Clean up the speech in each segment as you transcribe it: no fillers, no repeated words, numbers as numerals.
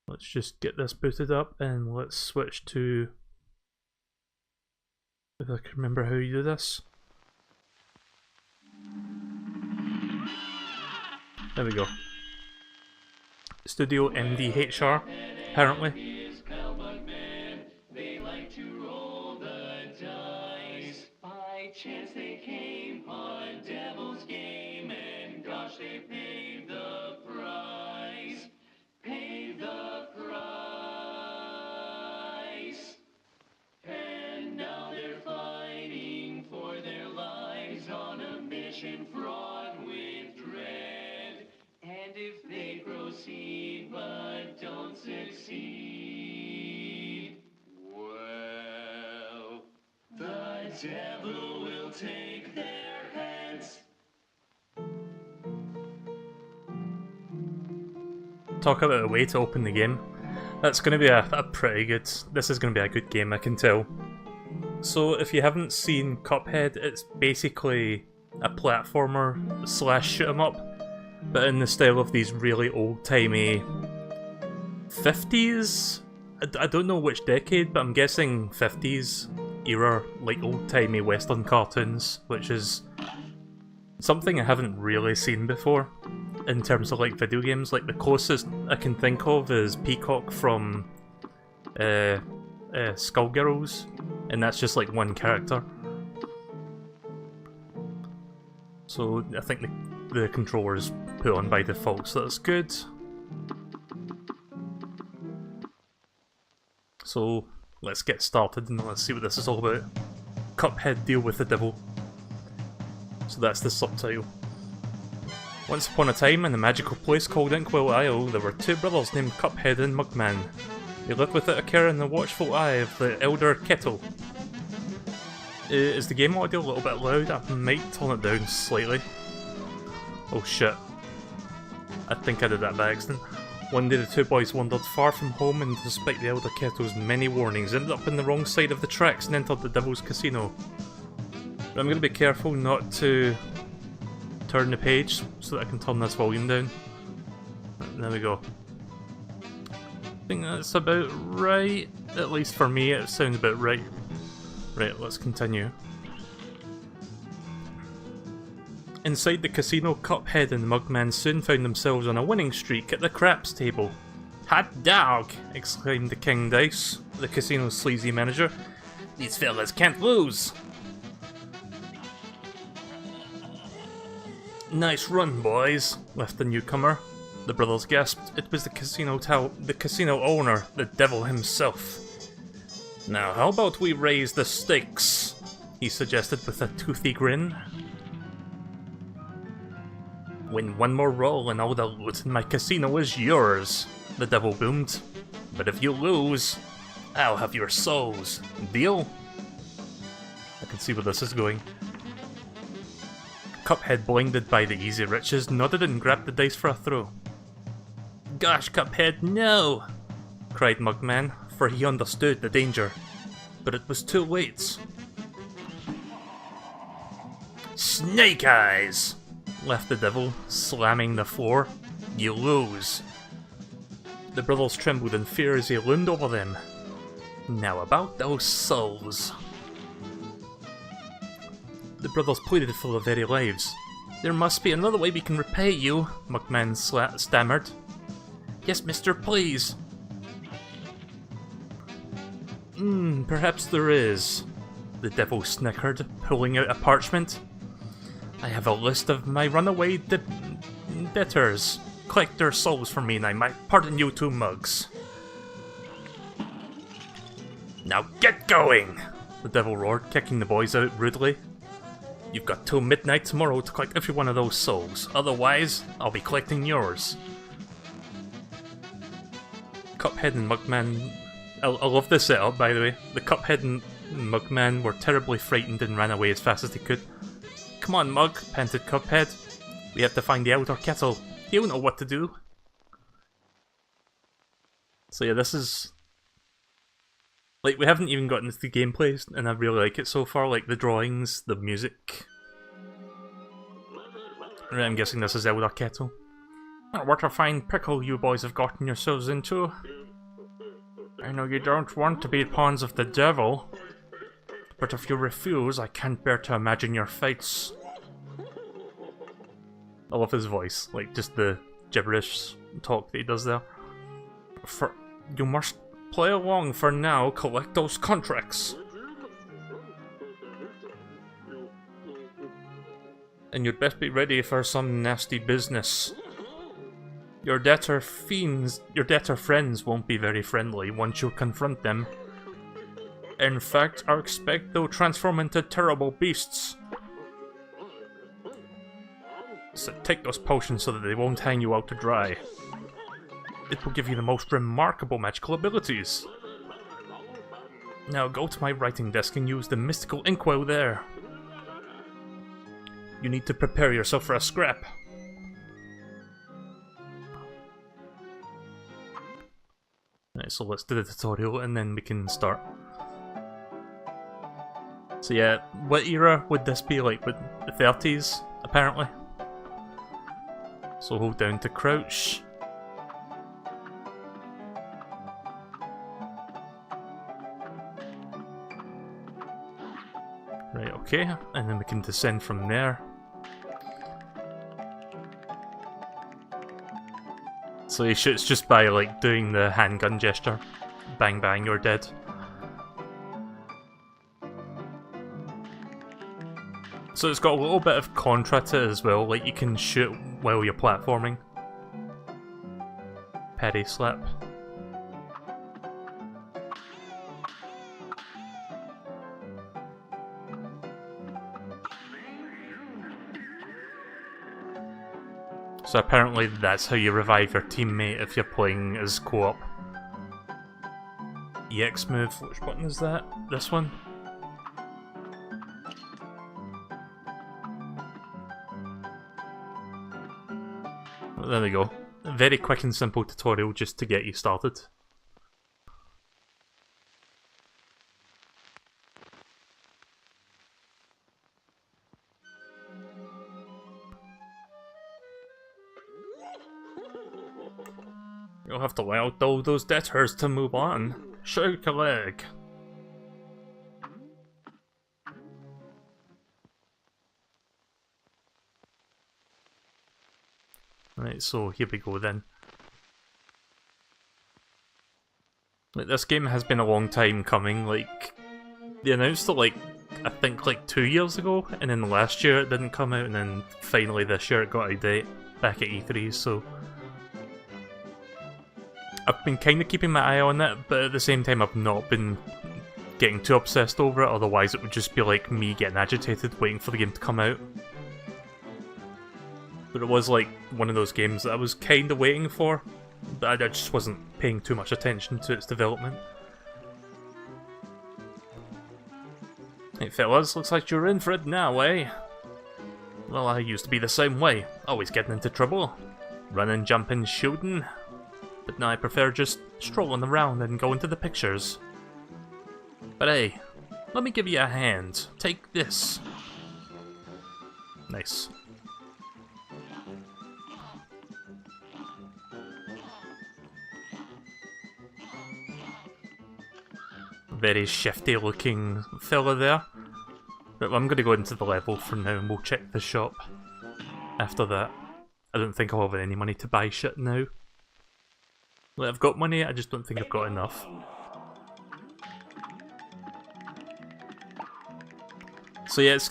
Let's just get this booted up and let's switch to... if I can remember how you do this. There we go. Studio MDHR, apparently. They like to roll the dice. By chance they came on Devil's Game, and gosh, they paid the price. Paid the price. And now they're fighting for their lives on a mission fraught with dread. And if they proceed but don't succeed, well, the devil will take their heads. Talk about a way to open the game. That's going to be a pretty good... this is going to be a good game, I can tell. So if you haven't seen Cuphead, it's basically a platformer slash shoot 'em up, but in the style of these really old-timey 50s? I don't know which decade, but I'm guessing 50s era, like old-timey western cartoons, which is something I haven't really seen before in terms of like video games. Like the closest I can think of is Peacock from Skullgirls, and that's just like one character. So I think the controller's put on by default, so that's good. So let's get started and let's see what this is all about. Cuphead, deal with the devil. So that's the subtitle. Once upon a time, in a magical place called Inkwell Isle, there were two brothers named Cuphead and Mugman. They lived without a care in the watchful eye of the elder Kettle. Is the game audio a little bit loud? I might tone it down slightly. Oh shit. I think I did that by accident. One day the two boys wandered far from home and despite the elder Kettle's many warnings, ended up on the wrong side of the tracks and entered the Devil's Casino. But I'm going to be careful not to turn the page so that I can turn this volume down. There we go. I think that's about right. At least for me it sounds about right. Right, let's continue. Inside the casino, Cuphead and Mugman soon found themselves on a winning streak at the craps table. "Hot dog!" exclaimed the King Dice, the casino's sleazy manager. "These fellas can't lose!" "Nice run, boys," laughed the newcomer. The brothers gasped. It was the casino owner, the devil himself. "Now, how about we raise the stakes?" he suggested with a toothy grin. "Win one more roll and all the loot in my casino is yours," the devil boomed. "But if you lose, I'll have your souls. Deal?" I can see where this is going. Cuphead, blinded by the easy riches, nodded and grabbed the dice for a throw. "Gosh, Cuphead, no!" cried Mugman, for he understood the danger. But it was too late. "Snake eyes!" laughed the devil, slamming the floor. "You lose." The brothers trembled in fear as he loomed over them. "Now about those souls." The brothers pleaded for their very lives. "There must be another way we can repay you," Mugman stammered. "Yes, mister, please." Perhaps there is," the devil snickered, pulling out a parchment. "I have a list of my runaway debtors. Collect their souls for me and I might pardon you 2 mugs. "Now get going!" the devil roared, kicking the boys out rudely. "You've got till midnight tomorrow to collect every one of those souls, otherwise I'll be collecting yours." Cuphead and Mugman... I love the setup, by the way. The Cuphead and Mugman were terribly frightened and ran away as fast as they could. "Come on, Mug," panted Cuphead. "We have to find the elder Kettle. He'll know what to do." So yeah, this is... like, we haven't even gotten into the gameplay, and I really like it so far. Like, the drawings, the music. Right, I'm guessing this is Elder Kettle. What a fine pickle you boys have gotten yourselves into. I know you don't want to be pawns of the devil, but if you refuse, I can't bear to imagine your fates. I love his voice, like just the gibberish talk that he does there. You must play along for now, collect those contracts. And you'd best be ready for some nasty business. Your debtor friends won't be very friendly once you confront them. In fact, I expect they'll transform into terrible beasts. So take those potions so that they won't hang you out to dry. It will give you the most remarkable magical abilities. Now go to my writing desk and use the mystical inkwell there. You need to prepare yourself for a scrap. Right, so let's do the tutorial and then we can start. So yeah, what era would this be like? With the 30s, apparently. So hold down to crouch. Right, okay, and then we can descend from there. So he shoots just by like doing the handgun gesture. Bang bang, you're dead. So it's got a little bit of contra to it as well, like you can shoot while you're platforming. Parry slap. So apparently that's how you revive your teammate if you're playing as co-op. EX move, which button is that? This one? Well, there we go. A very quick and simple tutorial just to get you started. You'll have to let out all those debtors to move on. Shake a leg. Right, so here we go then. Like, this game has been a long time coming, like, they announced it like, I think like 2 years ago, and then last year it didn't come out, and then finally this year it got a date back at E3, so... I've been kind of keeping my eye on it, but at the same time I've not been getting too obsessed over it, otherwise it would just be like me getting agitated waiting for the game to come out. But it was like one of those games that I was kind of waiting for, but I just wasn't paying too much attention to its development. Hey fellas, looks like you're in for it now, eh? Well, I used to be the same way, always getting into trouble. Running, jumping, shooting. But now I prefer just strolling around and going to the pictures. But hey, let me give you a hand. Take this. Nice. Very shifty looking fella there. But I'm going to go into the level for now and we'll check the shop after that. I don't think I'll have any money to buy shit now. Like, I've got money, I just don't think I've got enough. So yeah, it's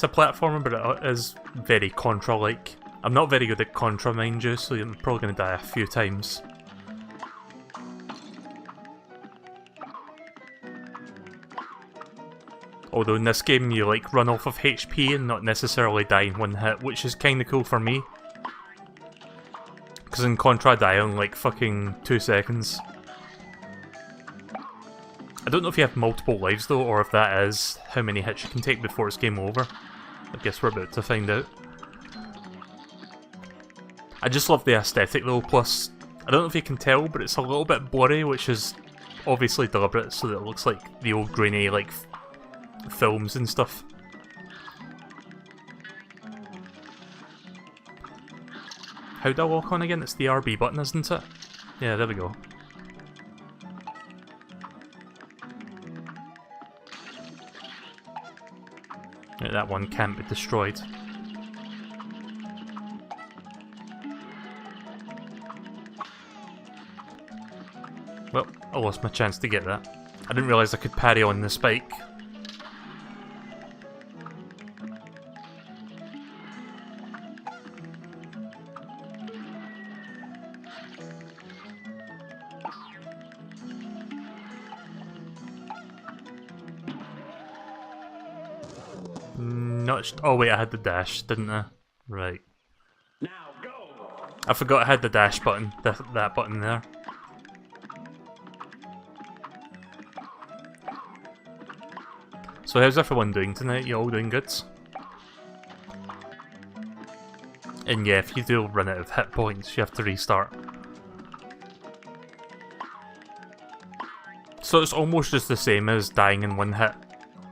a platformer, but it is very Contra-like. I'm not very good at Contra, mind you, so I'm probably going to die a few times. Although in this game you like run off of HP and not necessarily die in one hit, which is kinda cool for me. Because in Contra I die in like fucking 2 seconds. I don't know if you have multiple lives though, or if that is how many hits you can take before it's game over. I guess we're about to find out. I just love the aesthetic though, plus I don't know if you can tell, but it's a little bit blurry, which is obviously deliberate so that it looks like the old grainy like films and stuff. How do I lock on again? It's the RB button, isn't it? Yeah, there we go. Right, that one can't be destroyed. Well, I lost my chance to get that. I didn't realise I could parry on the spike. Oh wait, I had the dash, didn't I? Right. Now go. I forgot I had the dash button, that button there. So how's everyone doing tonight? You all doing good? And yeah, if you do run out of hit points, you have to restart. So it's almost just the same as dying in one hit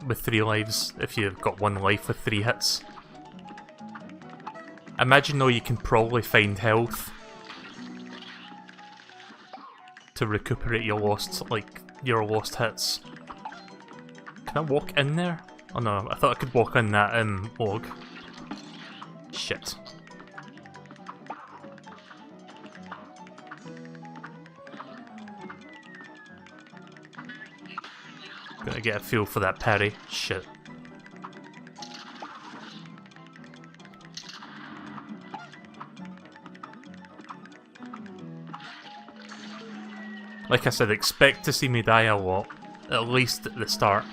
with 3 lives, if you've got 1 life with 3 hits. Imagine though you can probably find health to recuperate your lost hits. Can I walk in there? Oh no, I thought I could walk in that log. Shit. Gotta get a feel for that parry. Shit. Like I said, expect to see me die a lot, at least at the start.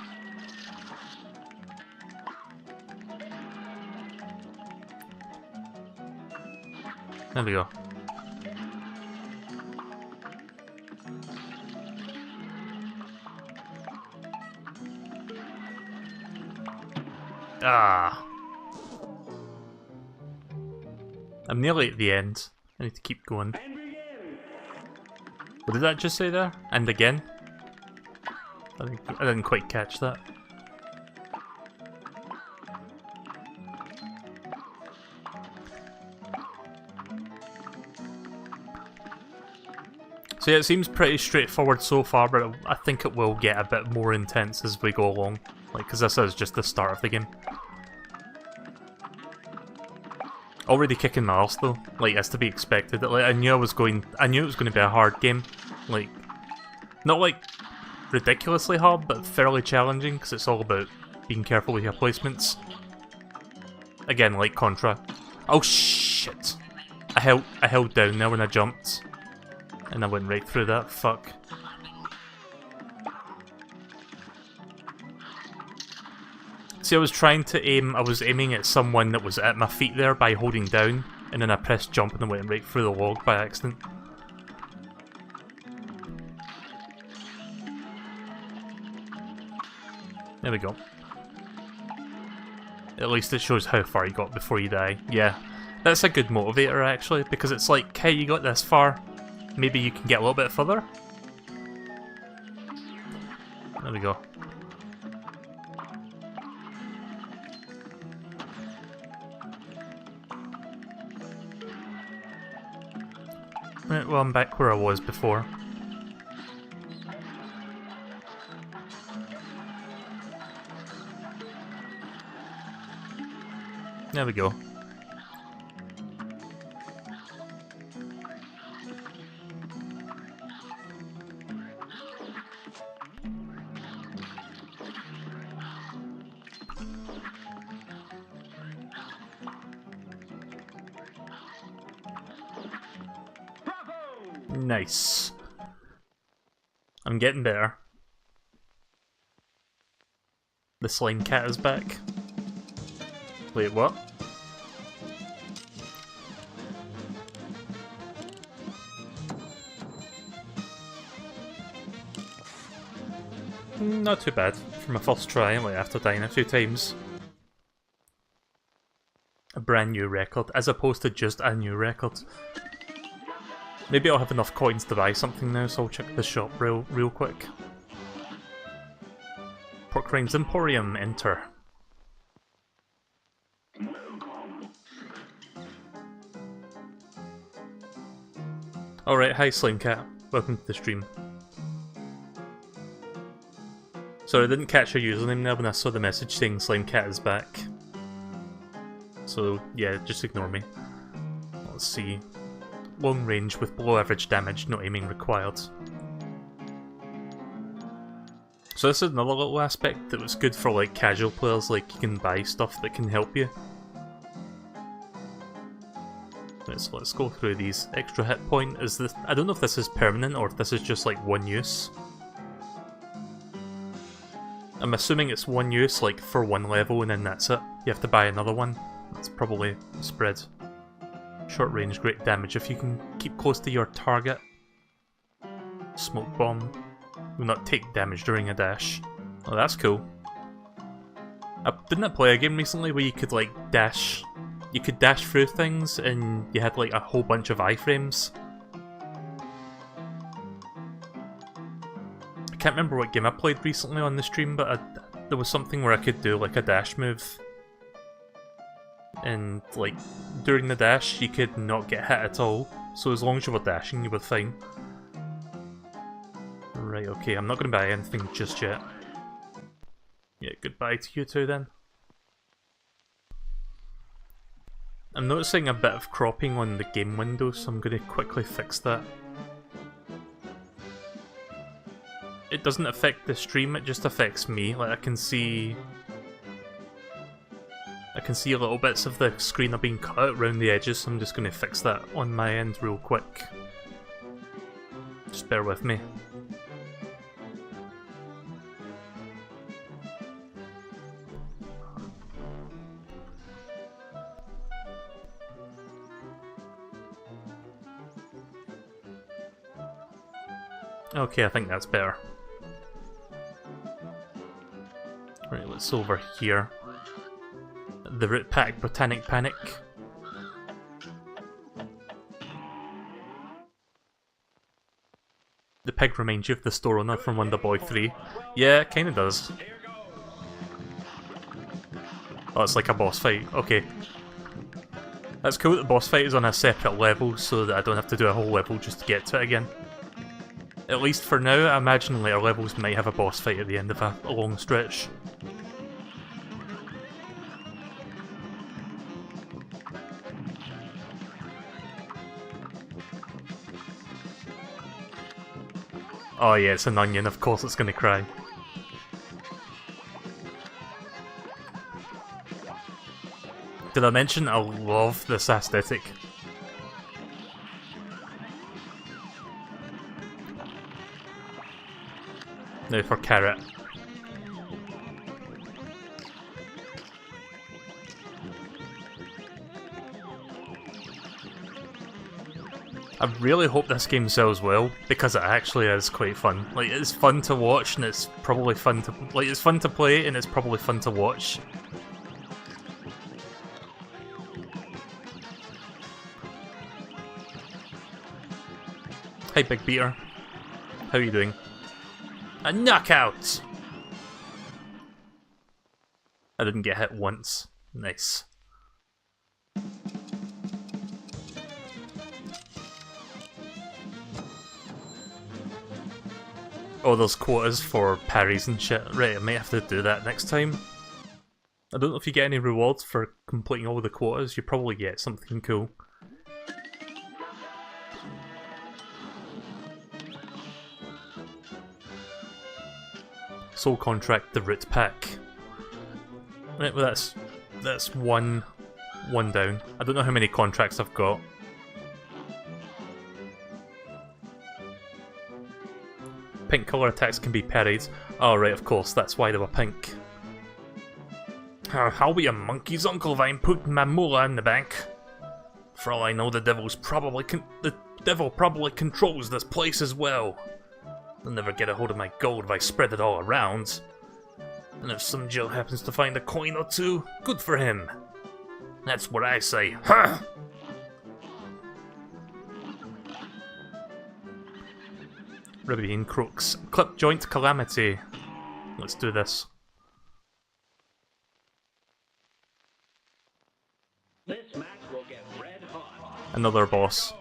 There we go. Ah. I'm nearly at the end. I need to keep going. What did that just say there? And again? I didn't quite catch that. So yeah, it seems pretty straightforward so far, but I think it will get a bit more intense as we go along. Like, because this is just the start of the game. Already kicking my arse though, like as to be expected. Like I knew it was going to be a hard game, like not like ridiculously hard, but fairly challenging because it's all about being careful with your placements. Again, like Contra. Oh shit! I held down there when I jumped, and I went right through that. Fuck. See, I was trying to aim, I was aiming at someone that was at my feet there by holding down, and then I pressed jump and I went right through the log by accident. There we go. At least it shows how far you got before you die. Yeah, that's a good motivator actually, because it's like, hey, you got this far, maybe you can get a little bit further. There we go. Right, well, I'm back where I was before. There we go. Nice. I'm getting better. The slime cat is back. Wait, what? Not too bad for my first try, like after dying a few times. A brand new record, as opposed to just a new record. Maybe I'll have enough coins to buy something now, so I'll check the shop real quick. Pork Rinds Emporium, enter. Alright, hi Slime Cat. Welcome to the stream. Sorry, I didn't catch your username there when I saw the message saying Slime Cat is back. So, yeah, just ignore me. Let's see. Long range with below average damage, no aiming required. So this is another little aspect that was good for like casual players, like you can buy stuff that can help you. Right, so let's go through these. Extra hit point is this. I don't know if this is permanent or if this is just like one use. I'm assuming it's one use, like for one level, and then that's it. You have to buy another one. That's probably spread. Short range, great damage if you can keep close to your target. Smoke bomb. Will not take damage during a dash. Oh, that's cool. Didn't I play a game recently where you could like dash? You could dash through things and you had like a whole bunch of iframes. I can't remember what game I played recently on the stream, but there was something where I could do like a dash move. And like, during the dash you could not get hit at all. So as long as you were dashing you were fine. Right, okay, I'm not going to buy anything just yet. Yeah, goodbye to you two then. I'm noticing a bit of cropping on the game window, so I'm going to quickly fix that. It doesn't affect the stream, it just affects me. Like, I can see little bits of the screen are being cut out around the edges, so I'm just going to fix that on my end real quick. Just bear with me. Okay, I think that's better. Right, let's over here. The Root Pack Botanic Panic. The pig reminds you of the store owner from Wonder Boy 3. Yeah, it kinda does. Oh, it's like a boss fight. Okay. That's cool that the boss fight is on a separate level so that I don't have to do a whole level just to get to it again. At least for now, I imagine later levels might have a boss fight at the end of a long stretch. Oh yeah, it's an onion, of course it's gonna cry. Did I mention I love this aesthetic? Now for Carrot. I really hope this game sells well, because it actually is quite fun. Like, it's fun to watch, and it's probably fun to... Like, it's fun to play, and it's probably fun to watch. Hi, Big Beater. How are you doing? A knockout! I didn't get hit once. Nice. Oh, there's quotas for parries and shit. Right, I might have to do that next time. I don't know if you get any rewards for completing all the quotas. You probably get something cool. Soul Contract, the Root Pack. Right, well that's one down. I don't know how many contracts I've got. Pink colour attacks can be parried. Oh right, of course, that's why they were pink. I'll be a monkey's uncle if I'm putting my moolah in the bank. For all I know, the devil probably controls this place as well. They'll never get a hold of my gold if I spread it all around. And if some Joe happens to find a coin or two, good for him. That's what I say. Huh! Ribbon Crooks. Clip Joint Calamity. Let's do this. This match will get red hot. Another boss.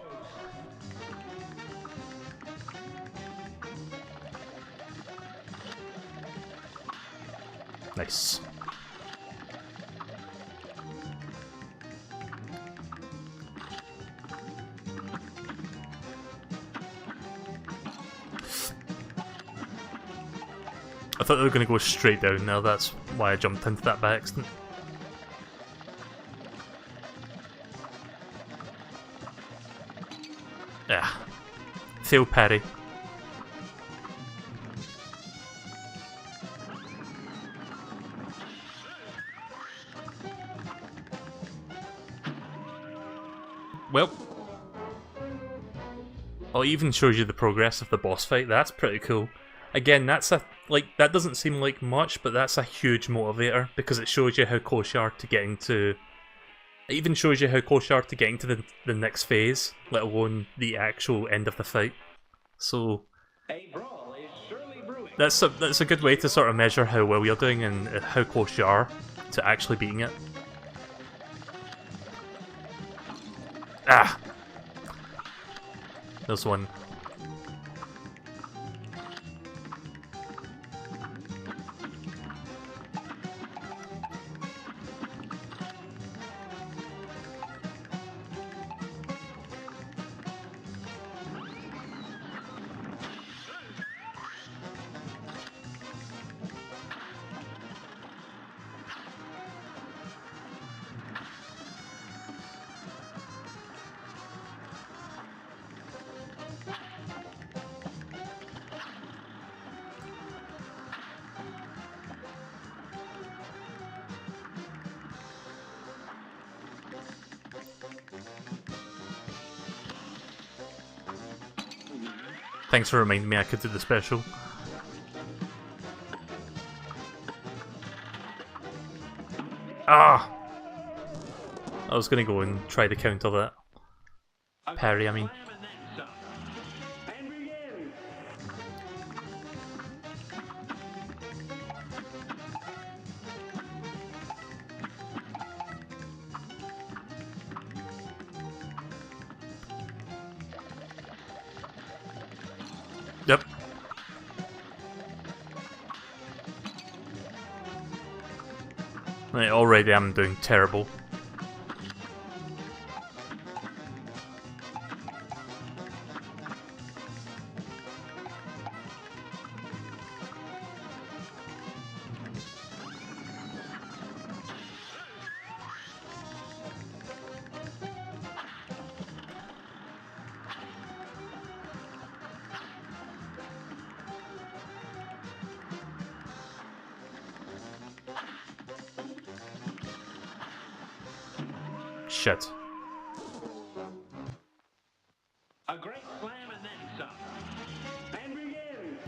Nice. I thought they were going to go straight down there, that's why I jumped into that by accident. Yeah. Fail parry. Well. Well, it even shows you the progress of the boss fight, that's pretty cool. Again, that's that doesn't seem like much, but that's a huge motivator, because it shows you how close you are to getting to... It even shows you how close you are to getting to the next phase, let alone the actual end of the fight. So... That's a good way to sort of measure how well you're doing and how close you are to actually beating it. Ah! There's one. Thanks for reminding me I could do the special. Ah! I was gonna go and try to counter that. Parry, I mean. Yep. Right, already I'm doing terrible. Shit.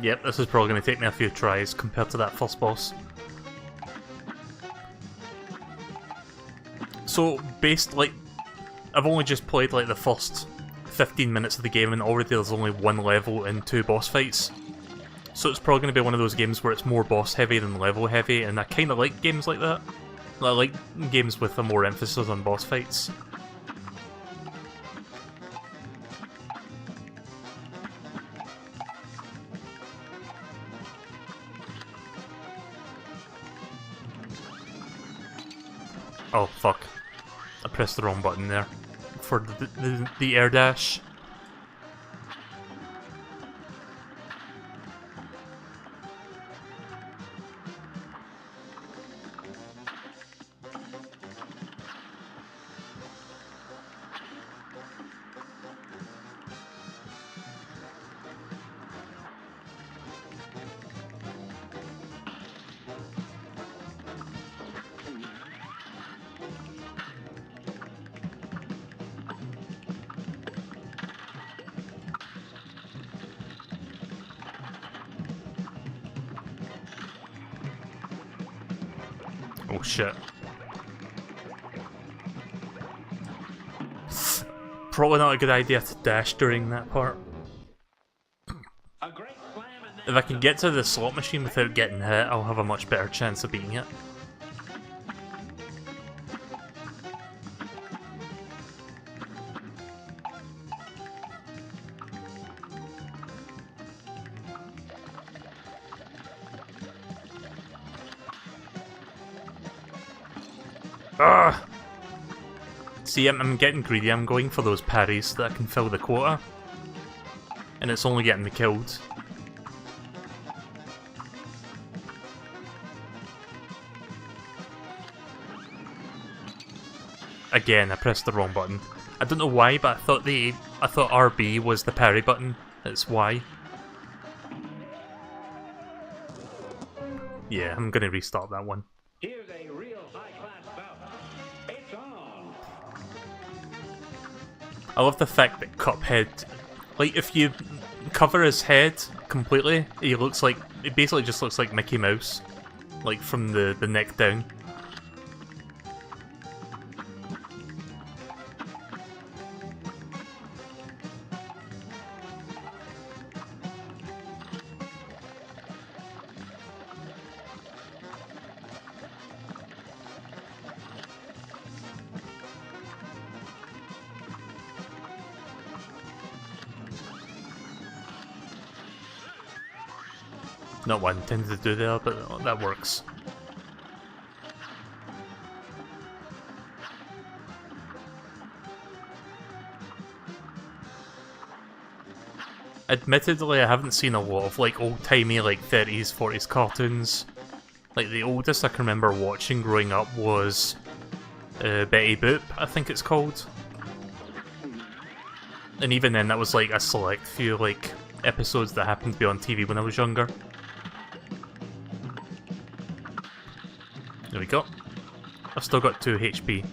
Yep, this is probably going to take me a few tries compared to that first boss. So, I've only just played like the first 15 minutes of the game and already there's only one level and 2 boss fights. So it's probably going to be one of those games where it's more boss heavy than level heavy, and I kind of like games like that. I like games with a more emphasis on boss fights. Oh fuck. I pressed the wrong button there. For the air dash. Oh shit. Probably not a good idea to dash during that part. If I can get to the slot machine without getting hit, I'll have a much better chance of beating it. Ah! See, I'm getting greedy. I'm going for those parries so that I can fill the quota. And it's only getting me killed. Again, I pressed the wrong button. I don't know why, but I thought RB was the parry button. It's Y. Yeah, I'm gonna restart that one. Here's a real high-class bout. It's on. I love the fact that Cuphead, like, if you cover his head completely, he basically just looks like Mickey Mouse, like from the neck down. Not what I intended to do there, but that works. Admittedly, I haven't seen a lot of like old-timey like 30s, 40s cartoons. Like the oldest I can remember watching growing up was Betty Boop, I think it's called. And even then, that was like a select few like episodes that happened to be on TV when I was younger. There we go. I've still got 2 HP.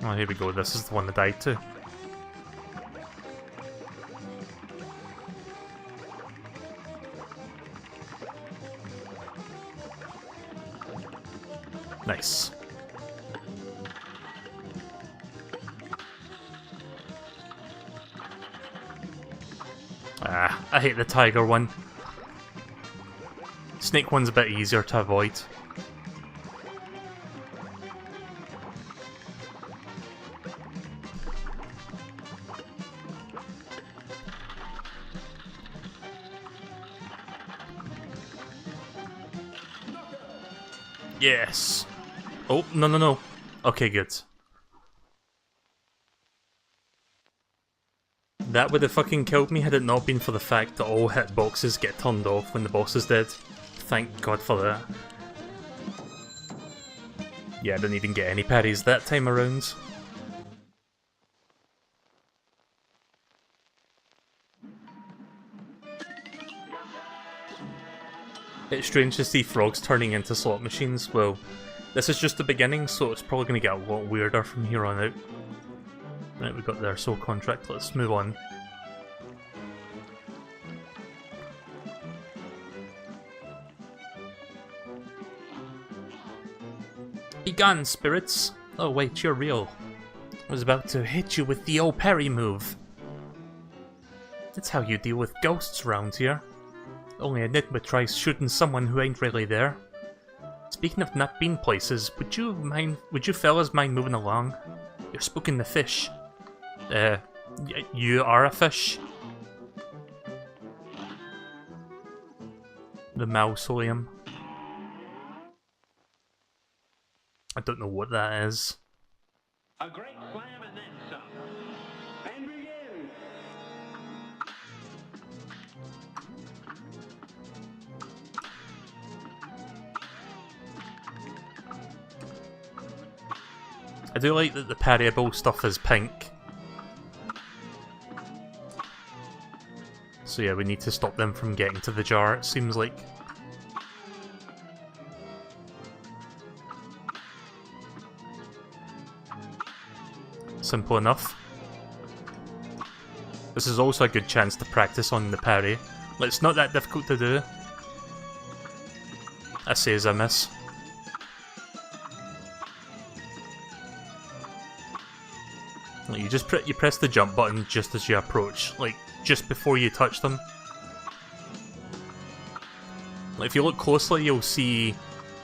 Oh, here we go. This is the one that died too. Nice. Ah, I hate the tiger one. Snake one's a bit easier to avoid. Yes! Oh, no. Okay, good. That would have fucking killed me had it not been for the fact that all hitboxes get turned off when the boss is dead. Thank God for that. Yeah, I didn't even get any parries that time around. It's strange to see frogs turning into slot machines. Well, this is just the beginning, so it's probably going to get a lot weirder from here on out. Right, we got their soul contract, let's move on. Be gone, spirits! Oh wait, you're real. I was about to hit you with the old parry move. That's how you deal with ghosts around here. Only a nitwit tries shooting someone who ain't really there. Speaking of not being places, would you fellas mind moving along? You're spooking the fish. You are a fish? The mausoleum. I don't know what that is. A great slam and then some. And begin. I do like that the parryable stuff is pink. So yeah, we need to stop them from getting to the jar, it seems like. Simple enough. This is also a good chance to practice on the parry. Like, it's not that difficult to do. I say as I miss. Like, you press the jump button just as you approach, like just before you touch them. Like, if you look closely, you'll see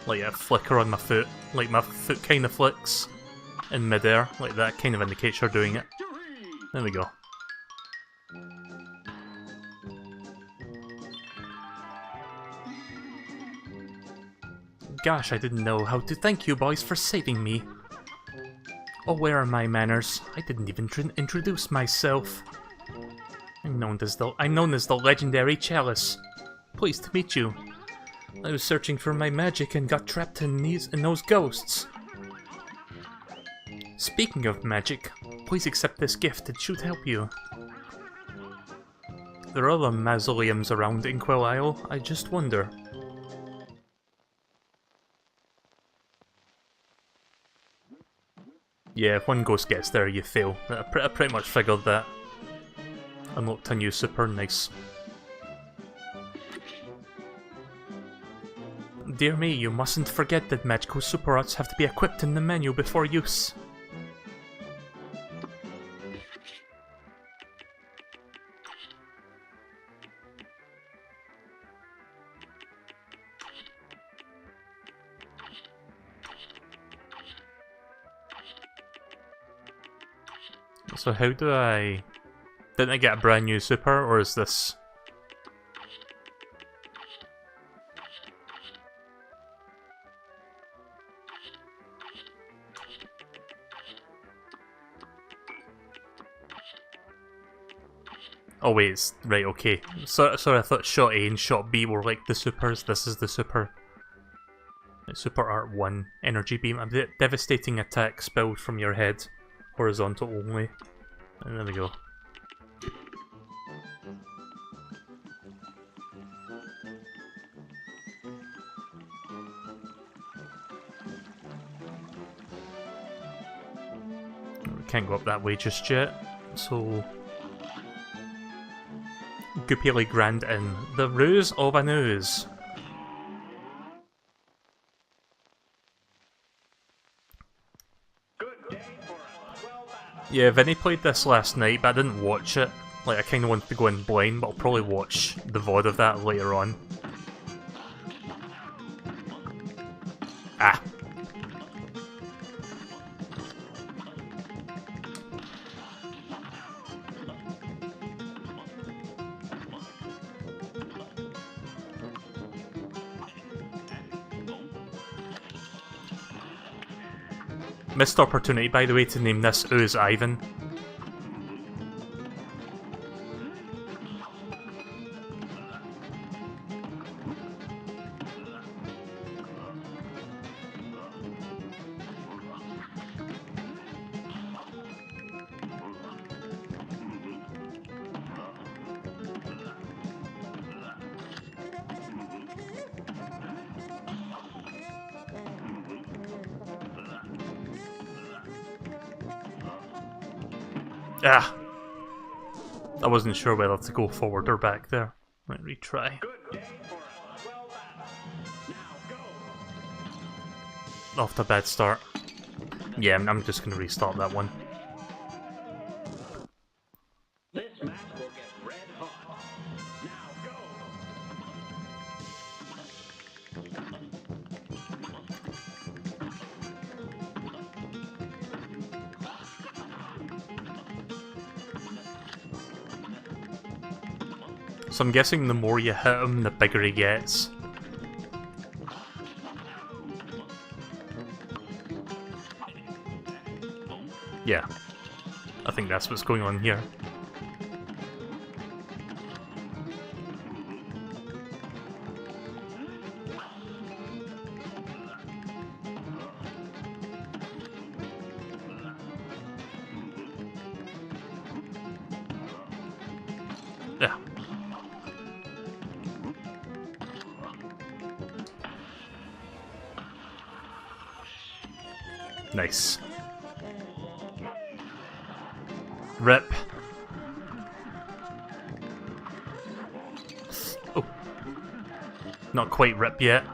like a flicker on my foot. Like my foot kind of flicks in midair. Like that kind of indicates you're doing it. There we go. Gosh, I didn't know how to thank you boys for saving me. Oh, where are my manners? I didn't even introduce myself. I'm known as the legendary Chalice. Pleased to meet you. I was searching for my magic and got trapped in those ghosts. Speaking of magic, please accept this gift, it should help you. There are other mausoleums around Inkwell Isle, I just wonder. Yeah, if one ghost gets there, you fail. I pretty much figured that. Unlocked a new super, nice. Dear me, you mustn't forget that magical super arts have to be equipped in the menu before use. So how do I... Didn't I get a brand new super, or is this... Oh wait, right, okay. So I thought shot A and shot B were like the supers. This is the super. Super Art 1. Energy Beam. A devastating attack spilled from your head. Horizontal only. And there we go. We can't go up that way just yet. So... Goopily Grand Inn. The Ruse of an Ooze. Yeah, Vinny played this last night, but I didn't watch it. Like, I kinda wanted to go in blind, but I'll probably watch the VOD of that later on. Ah. Missed opportunity, by the way, to name this Ooze Ivan. Ah! I wasn't sure whether to go forward or back there. Right, retry. Off to a bad start. Yeah, I'm just gonna restart that one. This match will get red hot. Now go. So I'm guessing the more you hit him, the bigger he gets. Yeah. I think that's what's going on here. Yeah. Nice. Rip. Oh. Not quite rip yet.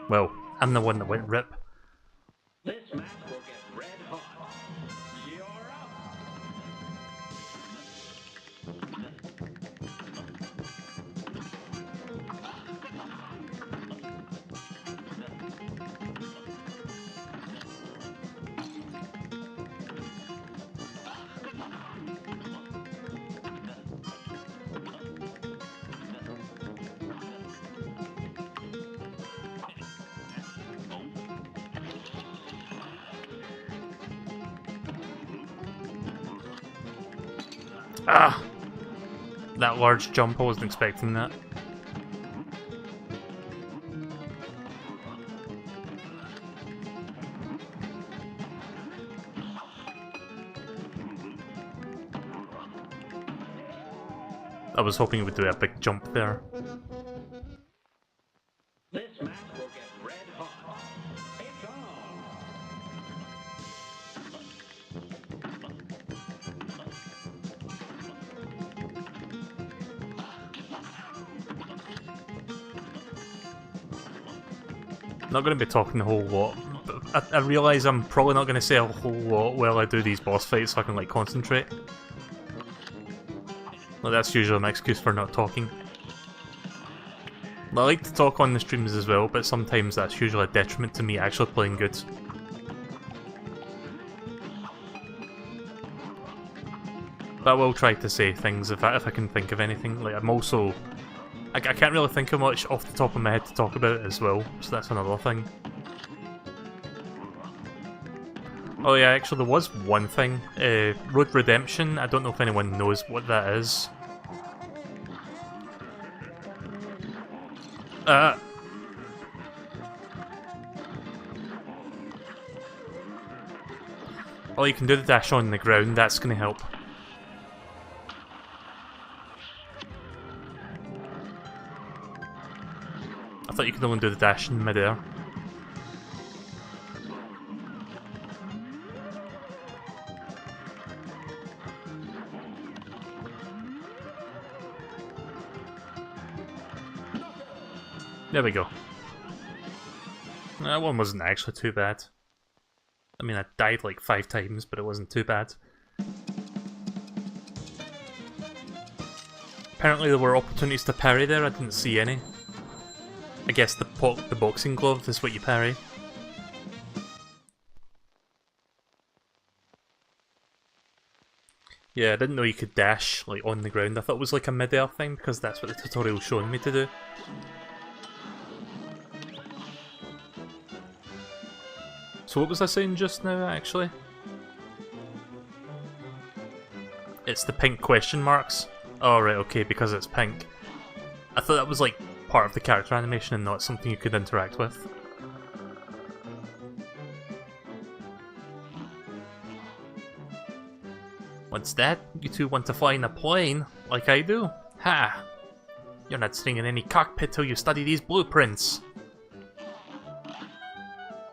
Well, I'm the one that went rip. This match will get red hot. Ah! That large jump, I wasn't expecting that. I was hoping it would do a big jump there. This match will get red hot. It's on. Not going to be talking a whole lot, but I realise I'm probably not going to say a whole lot while I do these boss fights so I can like concentrate. Well, that's usually my excuse for not talking. I like to talk on the streams as well, but sometimes that's usually a detriment to me actually playing good. But I will try to say things if I can think of anything. Like I'm also... I can't really think of much off the top of my head to talk about as well, so that's another thing. Oh yeah, actually there was one thing. Road Redemption, I don't know if anyone knows what that is. Oh, you can do the dash on the ground, that's going to help. I thought you could only do the dash in midair. There we go. That one wasn't actually too bad. I mean, I died like 5 times, but it wasn't too bad. Apparently there were opportunities to parry there, I didn't see any. I guess the boxing glove is what you parry. Yeah, I didn't know you could dash like on the ground. I thought it was like a mid-air thing because that's what the tutorial was showing me to do. So what was I saying just now, actually? It's the pink question marks? Oh right, okay, because it's pink. I thought that was like part of the character animation and not something you could interact with. What's that? You two want to fly in a plane, like I do? Ha! You're not sitting in any cockpit till you study these blueprints.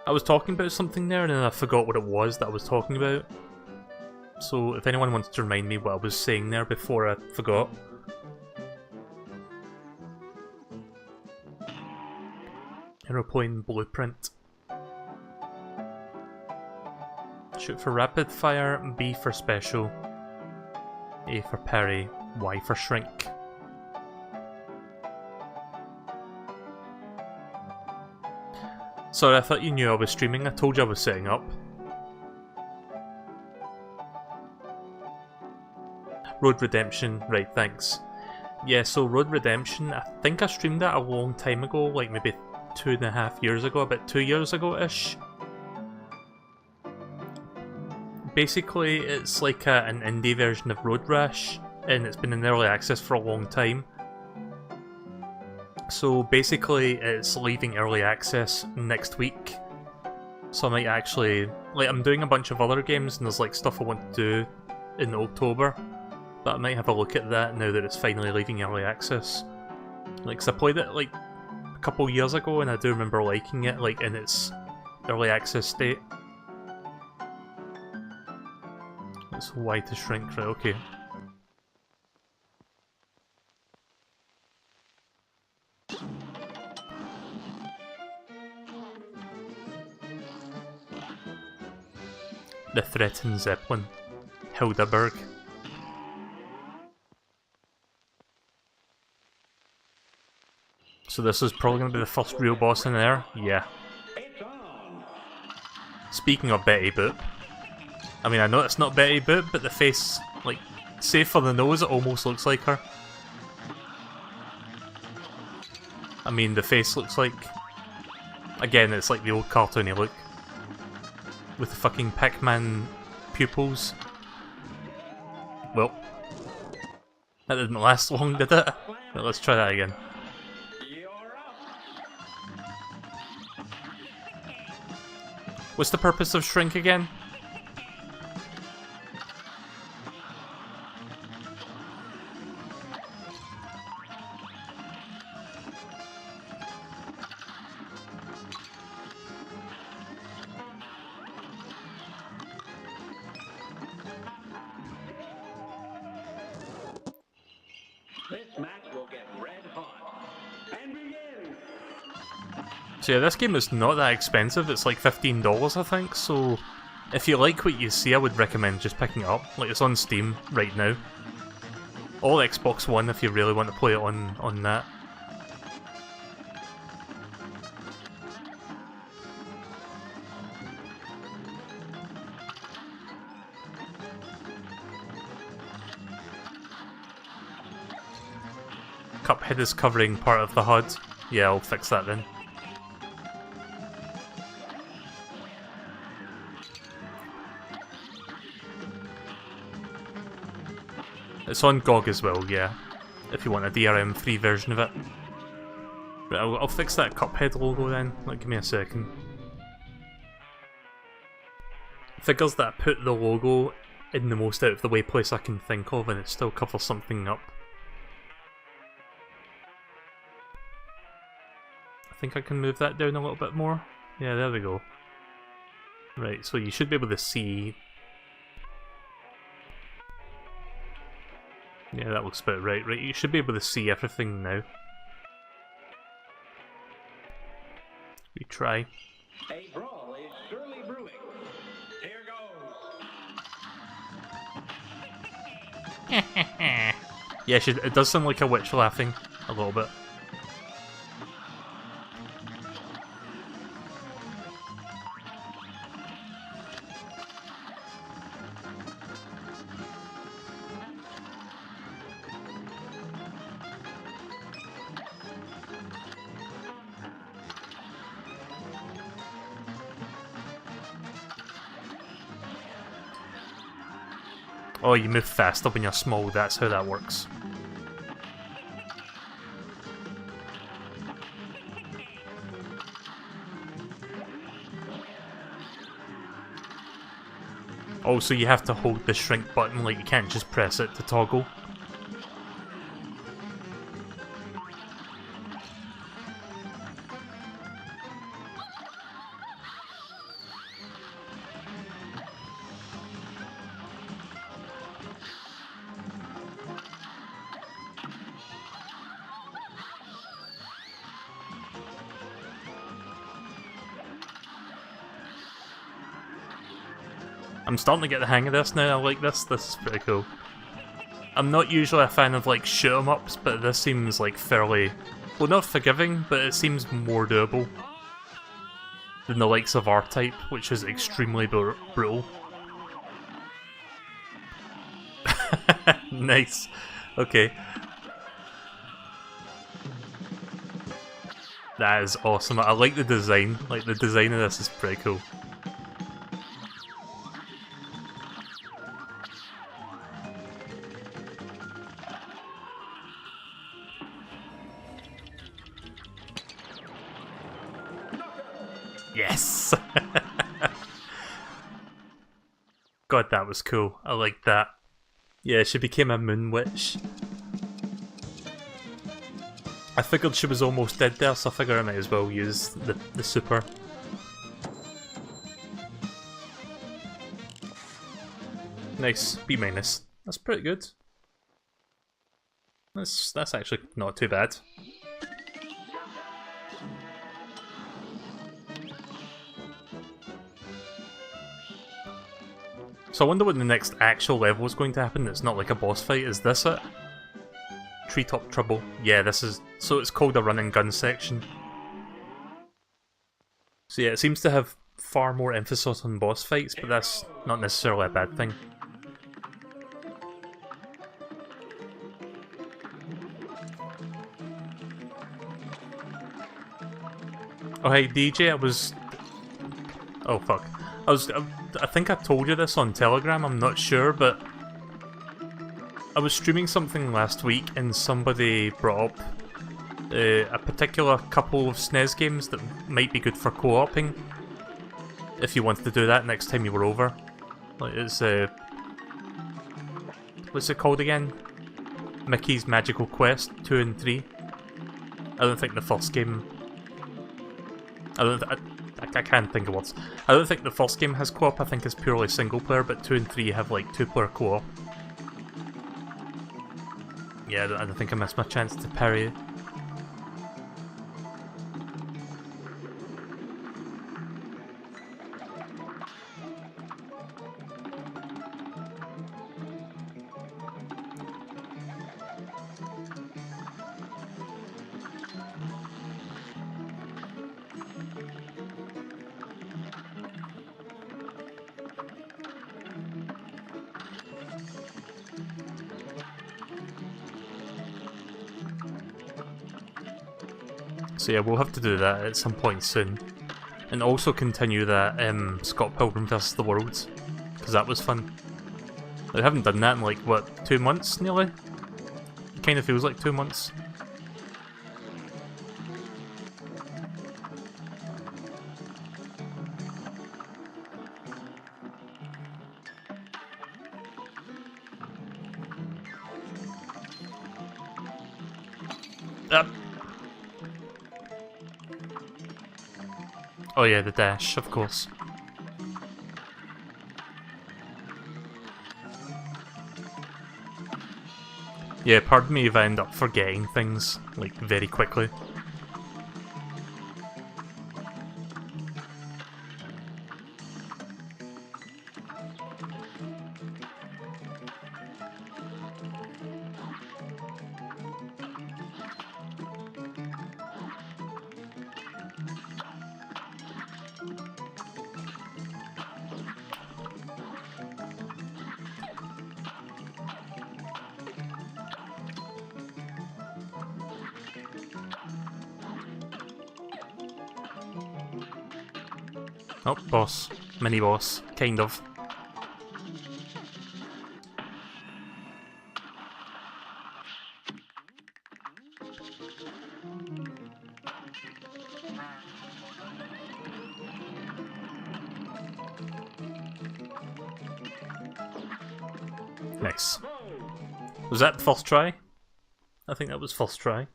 I was talking about something there and then I forgot what it was that I was talking about. So if anyone wants to remind me what I was saying there before I forgot. Aeroplane blueprint. Shoot for rapid fire, B for special, A for parry, Y for shrink. Sorry, I thought you knew I was streaming. I told you I was setting up. Road Redemption, right, thanks. Yeah, so Road Redemption, I think I streamed that a long time ago, like maybe 2.5 years ago, about 2 years ago-ish. Basically, it's like an indie version of Road Rash, and it's been in early access for a long time. So basically, it's leaving early access next week. So I might actually... like, I'm doing a bunch of other games, and there's like stuff I want to do in October. But I might have a look at that now that it's finally leaving early access. Like, 'cause I played it like a couple years ago, and I do remember liking it, like, in its early access state. It's Y to shrink, right, okay. The threatened Zeppelin. Hildeberg. So this is probably going to be the first real boss in there? Yeah. Speaking of Betty Boop. I mean, I know it's not Betty Boop, but the face, like, save for the nose, it almost looks like her. I mean, the face looks like... again, it's like the old cartoony look. With the fucking Pac-Man pupils. Well, That didn't last long, did it? Right, let's try that again. What's the purpose of shrink again? This match will get red hot. And begin! So yeah, this game is not that expensive, it's like $15 I think, so if you like what you see I would recommend just picking it up. Like, it's on Steam right now. All Xbox One if you really want to play it on that. Cuphead is covering part of the HUD. Yeah, I'll fix that then. It's on GOG as well, yeah, if you want a DRM-free version of it. Right, I'll fix that Cuphead logo then, like, give me a second. Figures that I put the logo in the most out of the way place I can think of and it still covers something up. I think I can move that down a little bit more. Yeah, there we go. Right, so you should be able to see... Yeah, that looks about right. Right, you should be able to see everything now. We try. A brawl is surely brewing. Here goes. Yeah, it does sound like a witch laughing a little bit. Oh, you move faster when you're small, that's how that works. Also, you have to hold the shrink button, like you can't just press it to toggle. I'm starting to get the hang of this now, I like this is pretty cool. I'm not usually a fan of like shoot 'em ups, but this seems like fairly, well, not forgiving, but it seems more doable than the likes of R-Type, which is extremely brutal. Nice. Okay. That is awesome. I like the design. Like, the design of this is pretty cool. Yes! God, that was cool. I like that. Yeah, she became a moon witch. I figured she was almost dead there, so I figured I might as well use the super. Nice, B-. That's pretty good. That's actually not too bad. So I wonder what the next actual level is going to happen that's not like a boss fight. Is this it? Treetop Trouble. Yeah, this is... So it's called a run and gun section. So yeah, it seems to have far more emphasis on boss fights, but that's not necessarily a bad thing. Oh hey DJ, I was... Oh fuck. I think I told you this on Telegram, I'm not sure, but I was streaming something last week and somebody brought up a particular couple of SNES games that might be good for co-oping. If you wanted to do that next time you were over. Like, it's what's it called again? Mickey's Magical Quest 2 and 3. I don't think the first game... I can't think of what's... I don't think the first game has co-op, I think it's purely single player, but 2 and 3 have like 2-player co-op. Yeah, I don't think I missed my chance to parry it. So yeah, we'll have to do that at some point soon. And also continue that Scott Pilgrim vs. the World, because that was fun. I haven't done that in like, what, 2 months nearly? It kind of feels like 2 months. Oh yeah, the dash, of course. Yeah, pardon me if I end up forgetting things, like, very quickly. Oh, boss. Mini-boss. Kind of. Nice. Was that the first try? I think that was first try.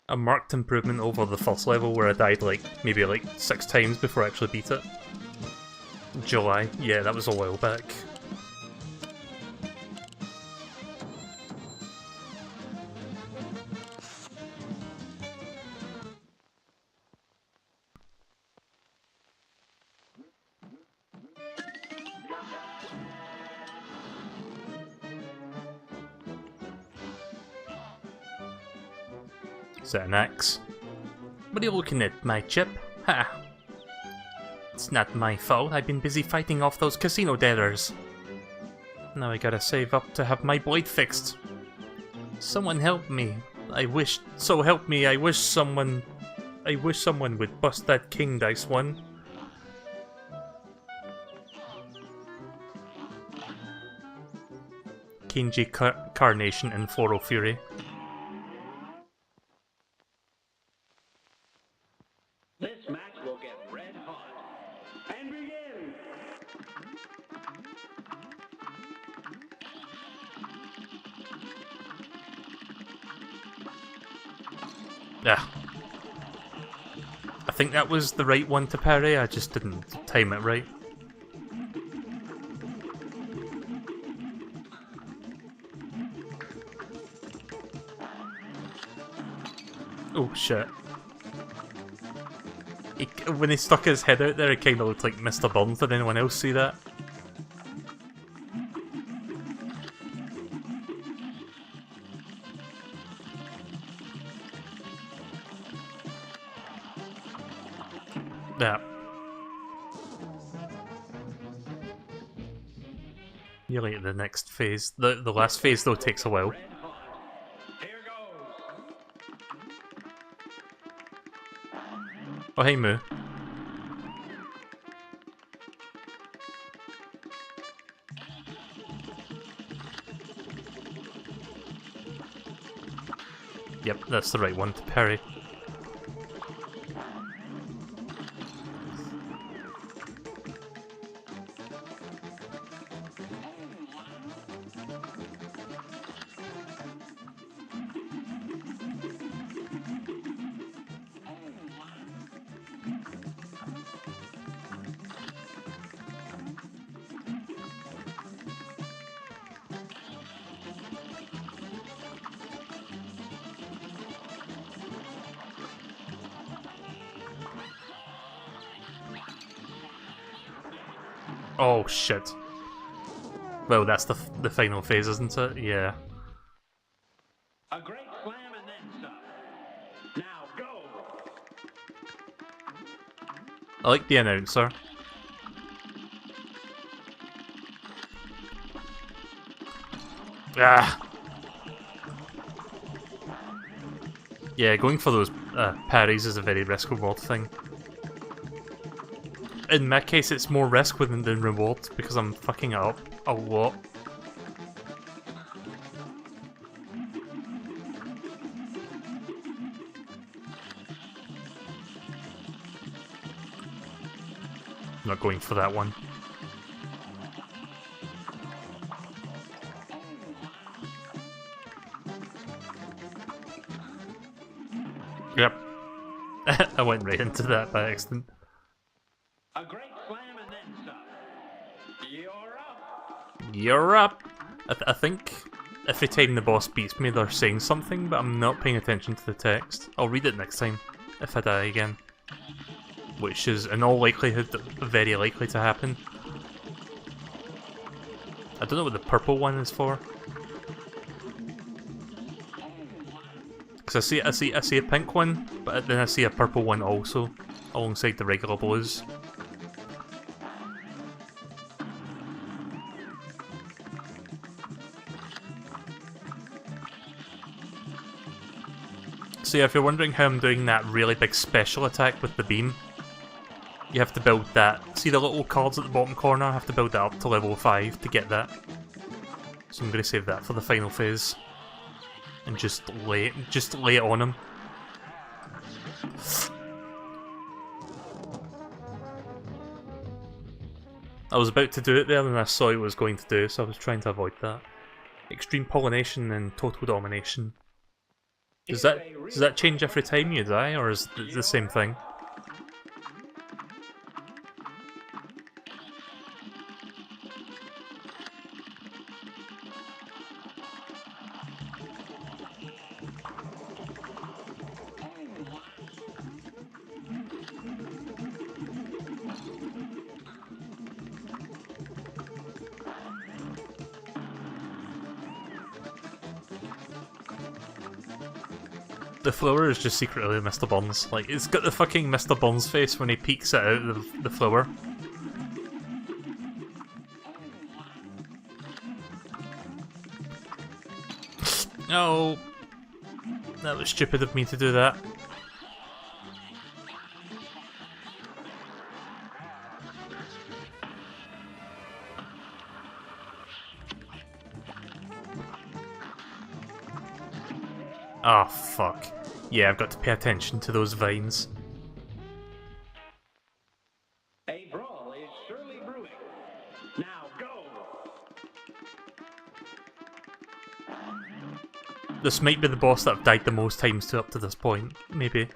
A marked improvement over the first level where I died like, maybe like 6 times before I actually beat it. July. Yeah, that was a while back. Is that an axe? What are you looking at, my chip? Ha! It's not my fault, I've been busy fighting off those casino debtors. Now I gotta save up to have my blade fixed. Someone help me. I wish someone would bust that king dice one. Kinji Carnation and Floral Fury. This match will get red hot. And begin! Yeah. I think that was the right one to parry, I just didn't time it right. Oh shit. When he stuck his head out there, it kind of looked like Mr. Burns. Did anyone else see that? Yeah. You're like the next phase. The last phase though takes a while. Here goes. Oh hey Moo. that's the right one to parry. Oh shit. Well, that's the final phase, isn't it? Yeah. A great slam and then some. Now go. I like the announcer. Ah! Yeah, going for those parries is a very risk-reward thing. In my case, it's more risk than reward, because I'm fucking it up a lot. Not going for that one. Yep. I went right into that by accident. A great slam and then some. You're up. You're up! I think every time the boss beats me they're saying something, but I'm not paying attention to the text. I'll read it next time, if I die again. Which is, in all likelihood, very likely to happen. I don't know what the purple one is for. Because I see a pink one, but then I see a purple one also, alongside the regular blues. So yeah, if you're wondering how I'm doing that really big special attack with the beam, you have to build that. See the little cards at the bottom corner? I have to build that up to level 5 to get that. So I'm going to save that for the final phase. And just lay it on him. I was about to do it there and I saw it was going to do, so I was trying to avoid that. Extreme pollination and total domination. Does that change every time you die, or is it the same thing? The flower is just secretly Mr. Burns. Like, it's got the fucking Mr. Burns face when he peeks it out of the flower. No! That was stupid of me to do that. Oh, fuck. Yeah, I've got to pay attention to those vines. A brawl is surely brewing. Now go. This might be the boss that I've died the most times to up to this point, maybe.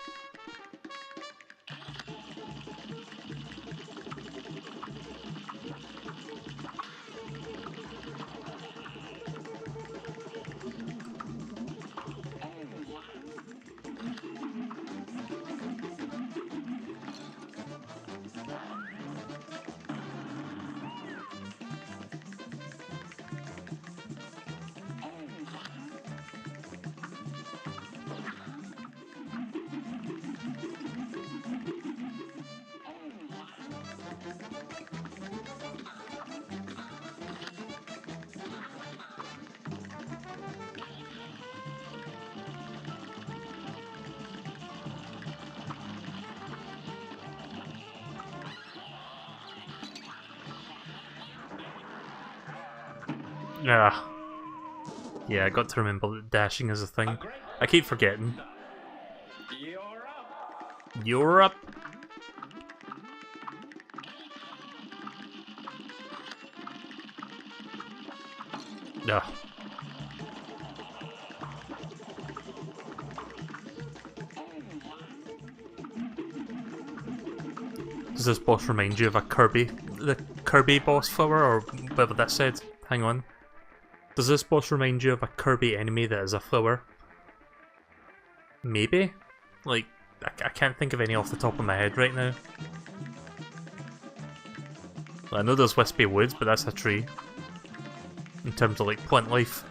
Yeah, I got to remember that dashing is a thing. I keep forgetting. You're up. You're up. Ugh. Does this boss remind you of a Kirby? The Kirby boss flower, or whatever that said? Hang on. Does this boss remind you of a Kirby enemy that is a flower? Maybe? Like, I can't think of any off the top of my head right now. I know there's Wispy Woods, but that's a tree. In terms of like plant life.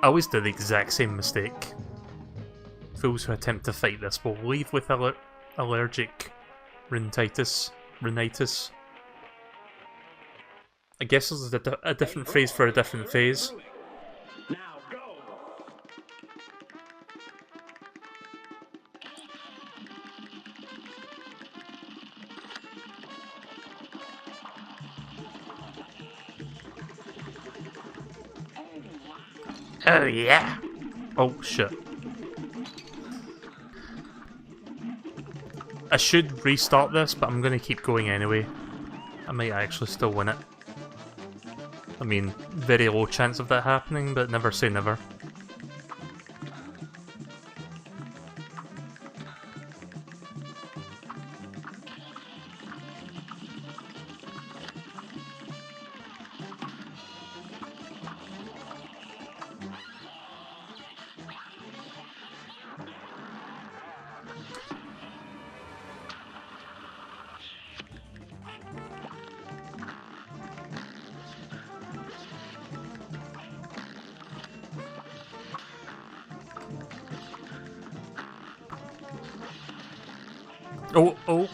I always do the exact same mistake. Those who attempt to fight this will leave with allergic rhinitis. I guess there's a different phrase for a different phase. Now go. Oh yeah! Oh shit. I should restart this, but I'm gonna keep going anyway. I might actually still win it. I mean, very low chance of that happening, but never say never. Oh, oh.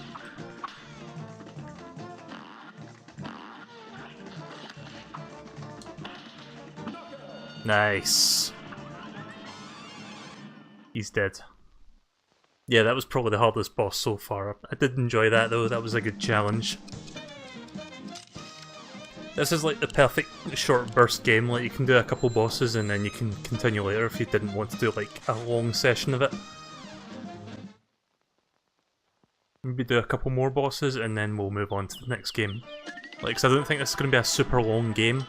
Nice. He's dead. Yeah, that was probably the hardest boss so far. I did enjoy that though, that was a good challenge. This is like the perfect short burst game, like you can do a couple bosses and then you can continue later if you didn't want to do like a long session of it. Maybe do a couple more bosses and then we'll move on to the next game. Like, 'cause I don't think this is going to be a super long game,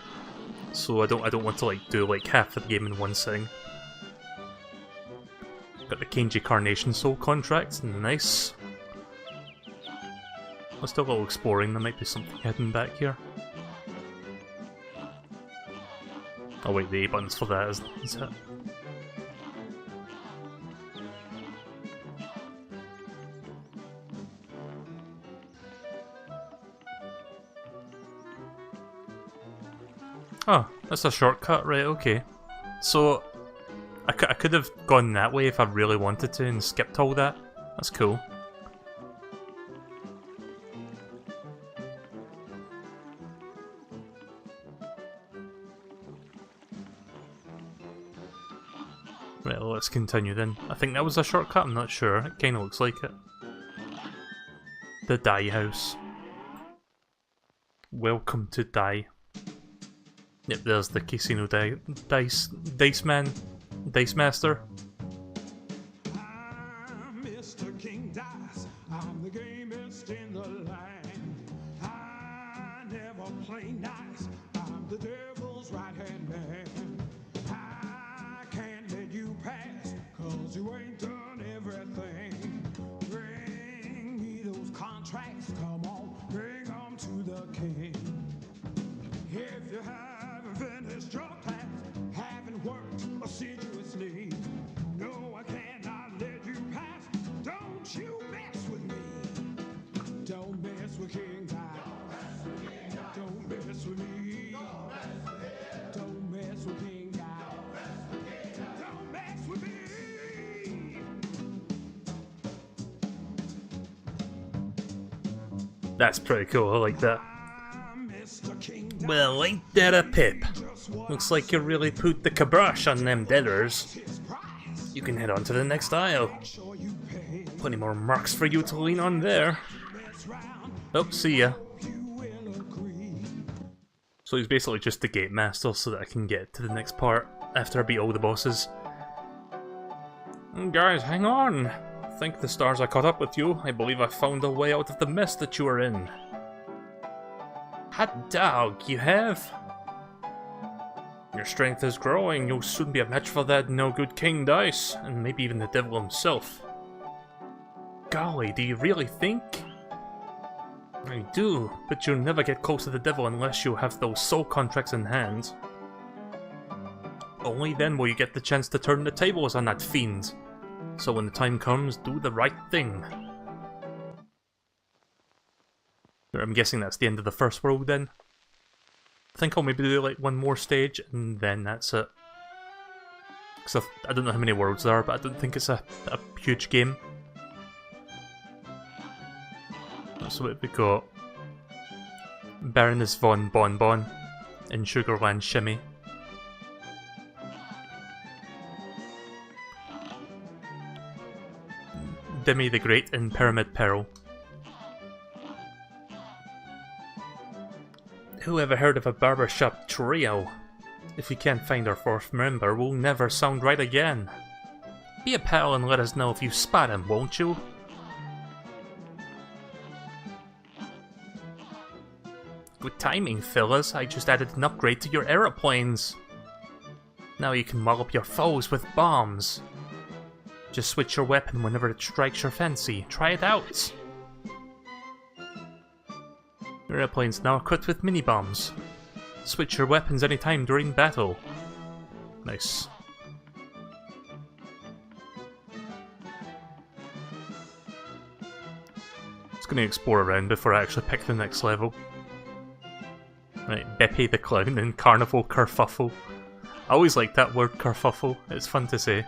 so I don't want to like do like half of the game in one sitting. Got the Kenji Carnation Soul contract, nice. Let's do a little exploring, there might be something hidden back here. Oh wait, the A button's for that, is it? Oh, that's a shortcut, right, okay. So, I could have gone that way if I really wanted to and skipped all that. That's cool. Right, well, let's continue then. I think that was a shortcut, I'm not sure. It kinda looks like it. The Dye House. Welcome to Dye. Yep, there's the Casino Dice Master. I'm Mr. King Dice. I'm the gamest in the land. I never play nice. I'm the devil's right-hand man. I can't let you pass, 'cause you ain't done everything. Bring me those contracts, come on, bring them to the king. If you haven't finished your class, haven't worked assiduously, no, I cannot let you pass. Don't you mess with me. Don't mess with King Dice. Don't mess with me. Don't mess with King Dice. Don't mess with me. That's pretty cool, I like that. I'm Mr. King Dice. Well, ain't that a pip? Just what Looks like you really put the kibosh on them deaders. his price. You can head on to the next aisle. Sure you pay. Plenty more marks for you to lean on there. Oh, see ya. So he's basically just the gate master so that I can get to the next part after I beat all the bosses. Guys, hang on! Thank the stars I caught up with you. I believe I found a way out of the mess that you were in. Hot dog, you have? Your strength is growing. You'll soon be a match for that no-good King Dice, and maybe even the devil himself. Golly, do you really think? I do, but you'll never get close to the devil unless you have those soul contracts in hand. Only then will you get the chance to turn the tables on that fiend. So when the time comes, do the right thing. I'm guessing that's the end of the first world then. I think I'll maybe do like one more stage and then that's it. Because I don't know how many worlds there are, but I don't think it's a huge game. So what have we got? Baroness von Bonbon in Sugarland Shimmy. Demi the Great in Pyramid Peril. Who ever heard of a barbershop trio? If we can't find our fourth member, we'll never sound right again. Be a pal and let us know if you spot him, won't you? Good timing, fellas. I just added an upgrade to your aeroplanes. Now you can wallop your foes with bombs. Just switch your weapon whenever it strikes your fancy. Try it out. Your airplane's now equipped with mini-bombs. Switch your weapons anytime during battle. Nice. Just gonna explore around before I actually pick the next level. Right, Beppy the Clown and Carnival Kerfuffle. I always like that word, kerfuffle. It's fun to say.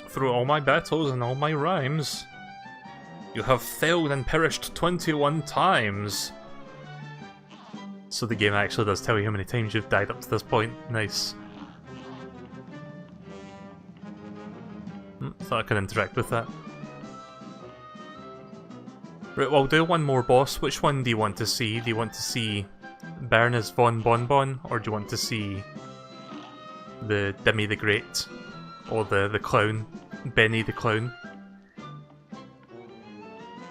Through all my battles and all my rhymes, you have failed and perished 21 times. So the game actually does tell you how many times you've died up to this point. Nice. Thought I could interact with that. Right, well, I'll do one more boss. Which one do you want to see? Do you want to see Baroness von Bonbon, or do you want to see the Demi the Great? Or the clown? Benny the Clown?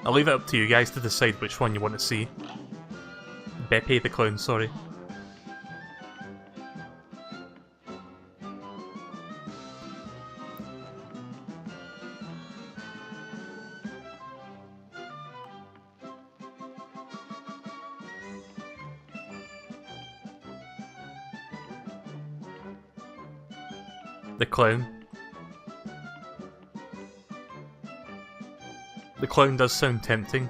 I'll leave it up to you guys to decide which one you want to see. Beppy the Clown, sorry. The clown. The clown does sound tempting.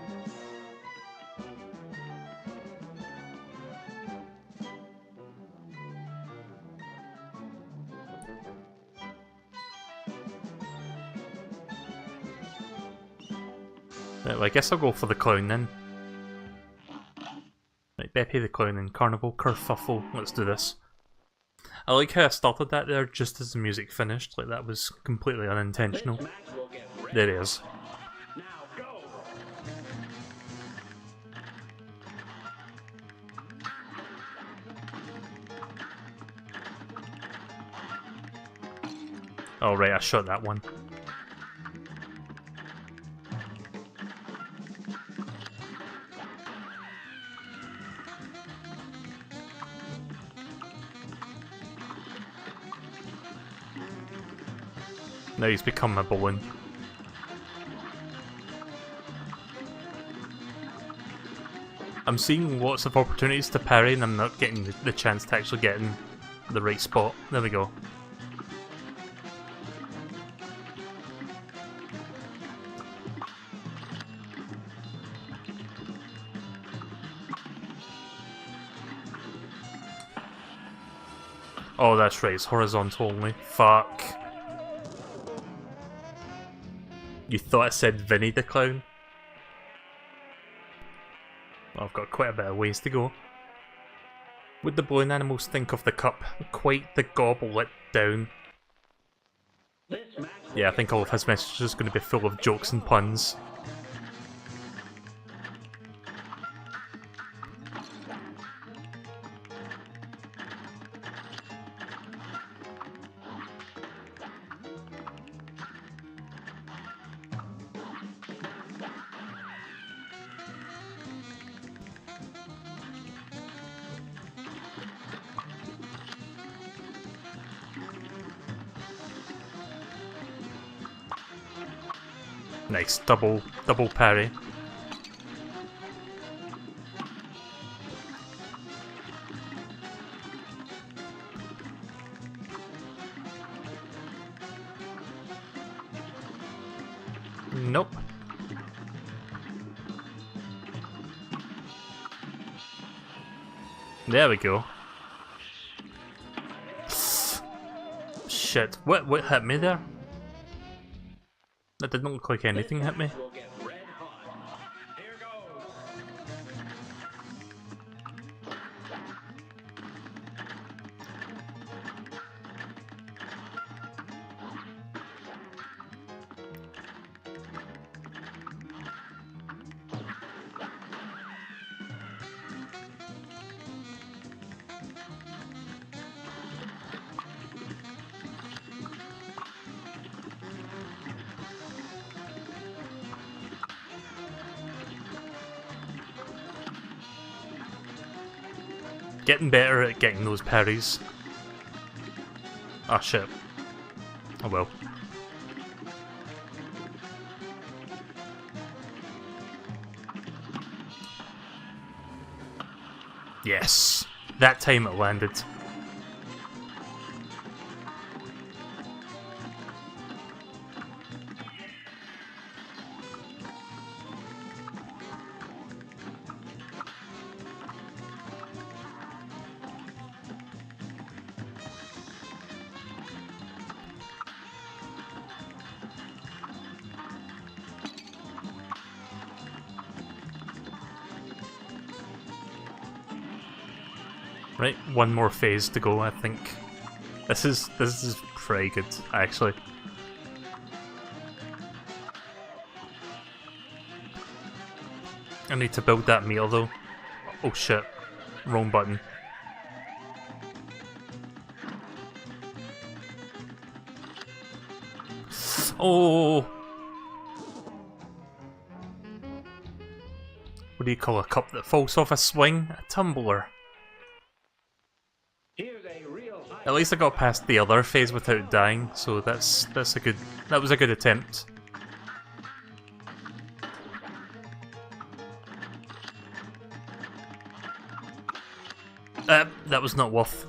Right, well, I guess I'll go for the clown then. Right, Beppy the Clown and Carnival Kerfuffle. Let's do this. I like how I started that there just as the music finished, like that was completely unintentional. There it is. Oh right, I shot that one. Now he's become a balloon. I'm seeing lots of opportunities to parry and I'm not getting the chance to actually get in the right spot. There we go. Oh, that's right, it's horizontal only. Fuck. You thought I said Vinny the Clown? Well, I've got quite a bit of ways to go. What the balloon animals think of the cup? Quite the goblet down. Yeah, I think all of his messages is going to be full of jokes and puns. Nice, double parry. Nope. There we go. Shit, what hit me there? That didn't look like anything hit me. Getting better at getting those parries. Ah, shit. Oh well. Yes! That time it landed. Right, one more phase to go, I think. This is pretty good, actually. I need to build that meal though. Oh shit. Wrong button. Oh! What do you call a cup that falls off a swing? A tumbler. At least I got past the other phase without dying, so that was a good attempt. That was not worth.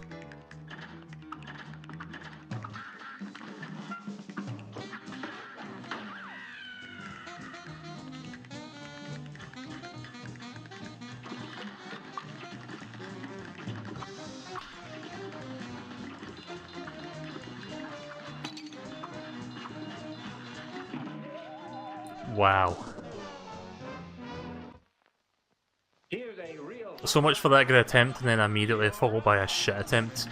Wow. So much for that good attempt, and then immediately followed by a shit attempt.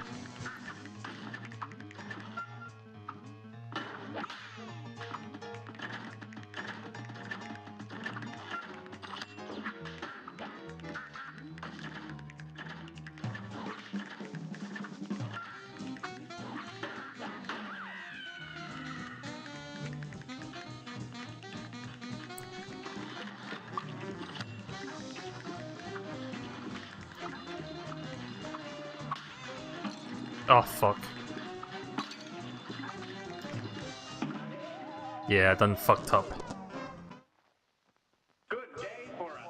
Oh, fuck. Yeah, I done fucked up.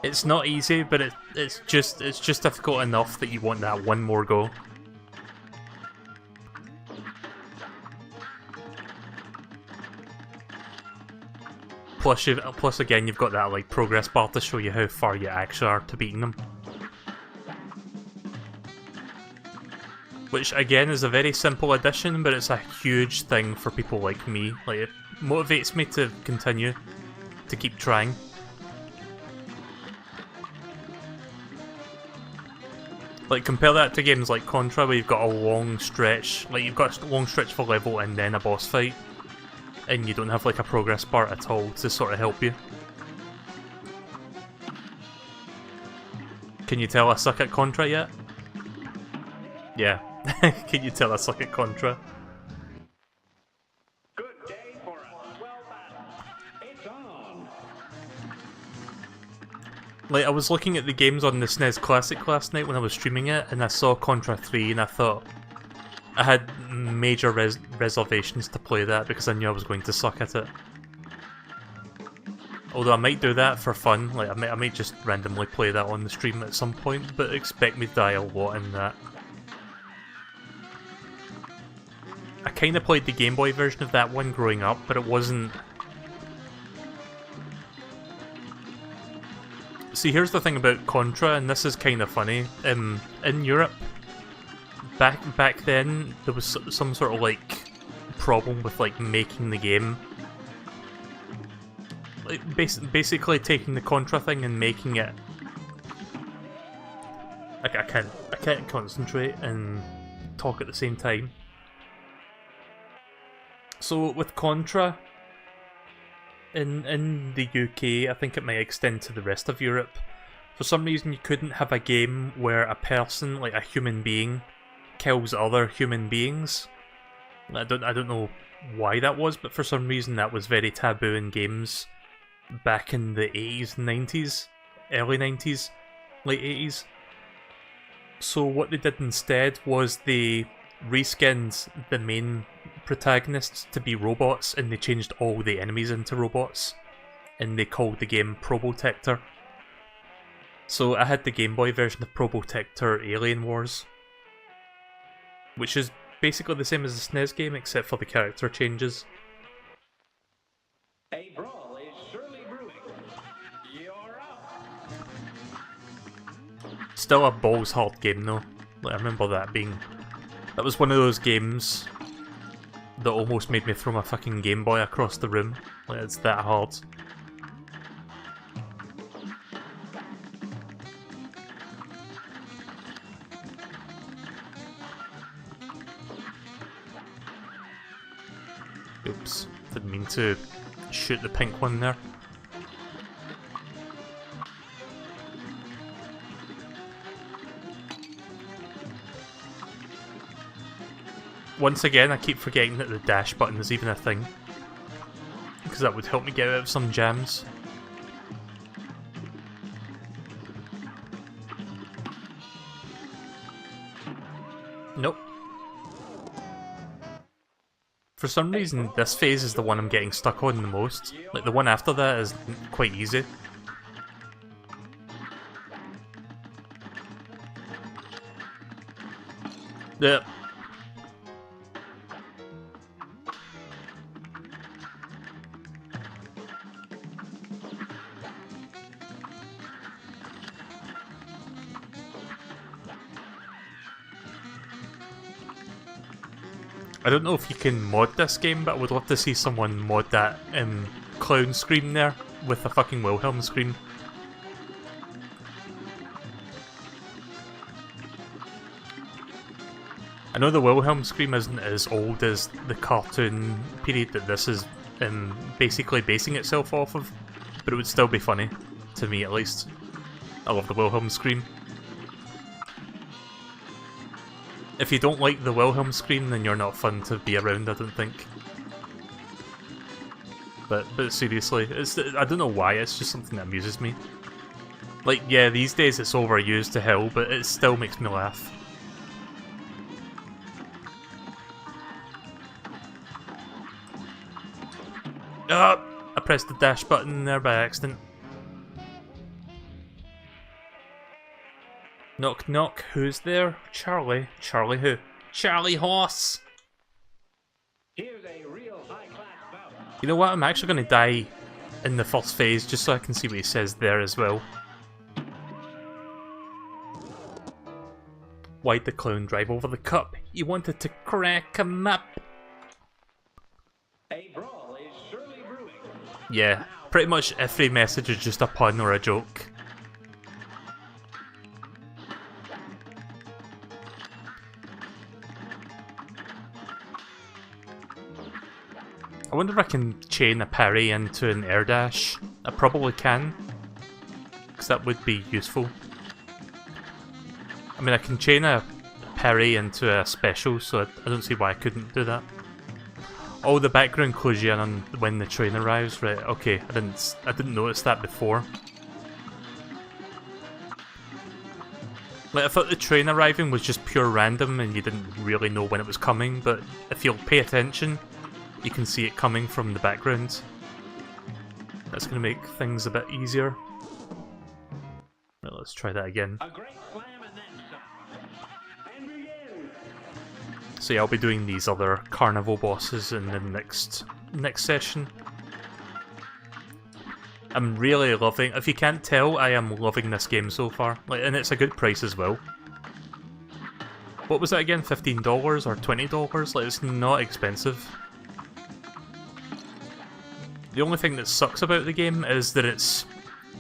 It's not easy, but it's just difficult enough that you want that one more go. Plus again, you've got that like progress bar to show you how far you actually are to beating them. Which again is a very simple addition, but it's a huge thing for people like me. Like, it motivates me to continue, to keep trying. Like, compare that to games like Contra, where you've got a long stretch, like you've got a long stretch for level and then a boss fight, and you don't have like a progress bar at all to sort of help you. Can you tell I suck at Contra yet? Yeah. Can you tell I suck at Contra? Good day for a swell battle. It's on. Like, I was looking at the games on the SNES Classic last night when I was streaming it, and I saw Contra 3, and I thought I had major reservations to play that because I knew I was going to suck at it. Although I might do that for fun, like I might just randomly play that on the stream at some point, but expect me to die a lot in that. I kinda played the Game Boy version of that one growing up, but it wasn't... See, here's the thing about Contra, and this is kinda funny. In Europe, back then, there was some sort of like problem with like making the game. Like, basically taking the Contra thing and making it... I can't concentrate and talk at the same time. So with Contra, in the UK, I think it might extend to the rest of Europe. For some reason you couldn't have a game where a person, like a human being, kills other human beings. I don't know why that was, but for some reason that was very taboo in games back in the 80s, 90s, early 90s, late 80s. So what they did instead was they reskinned the main protagonists to be robots, and they changed all the enemies into robots, and they called the game Probotector. So I had the Game Boy version of Probotector Alien Wars, which is basically the same as the SNES game except for the character changes. A brawl is surely brewing. You're up. Still a balls hard game though. Like, I remember that being... That was one of those games that almost made me throw my fucking Game Boy across the room. Like, it's that hard. Oops, didn't mean to shoot the pink one there. Once again, I keep forgetting that the dash button is even a thing, because that would help me get out of some jams. Nope. For some reason, this phase is the one I'm getting stuck on the most. Like, the one after that is quite easy. Yeah. I don't know if you can mod this game, but I would love to see someone mod that clown scream there with a fucking Wilhelm scream. I know the Wilhelm scream isn't as old as the cartoon period that this is basically basing itself off of, but it would still be funny, to me at least. I love the Wilhelm scream. If you don't like the Wilhelm scream, then you're not fun to be around, I don't think. But seriously, I don't know why, it's just something that amuses me. Like, yeah, these days it's overused to hell, but it still makes me laugh. Ah! I pressed the dash button there by accident. Knock knock, who's there? Charlie. Charlie who? Charlie Horse! Here's a real high-class bout. You know what, I'm actually going to die in the first phase just so I can see what he says there as well. Why'd the clown drive over the cup? He wanted to crack him up. A brawl is surely brewing. Yeah, pretty much every message is just a pun or a joke. I wonder if I can chain a parry into an air dash. I probably can, because that would be useful. I mean, I can chain a parry into a special, so I don't see why I couldn't do that. Oh, the background clues you in on when the train arrives, right? Okay, I didn't notice that before. Like, I thought the train arriving was just pure random and you didn't really know when it was coming, but if you'll pay attention, you can see it coming from the background. That's going to make things a bit easier. Right, let's try that again. A great slam and then some. And begin. So yeah, I'll be doing these other carnival bosses in the next session. I'm really loving, if you can't tell, I am loving this game so far. Like, and it's a good price as well. What was that again, $15 or $20? Like, it's not expensive. The only thing that sucks about the game is that it's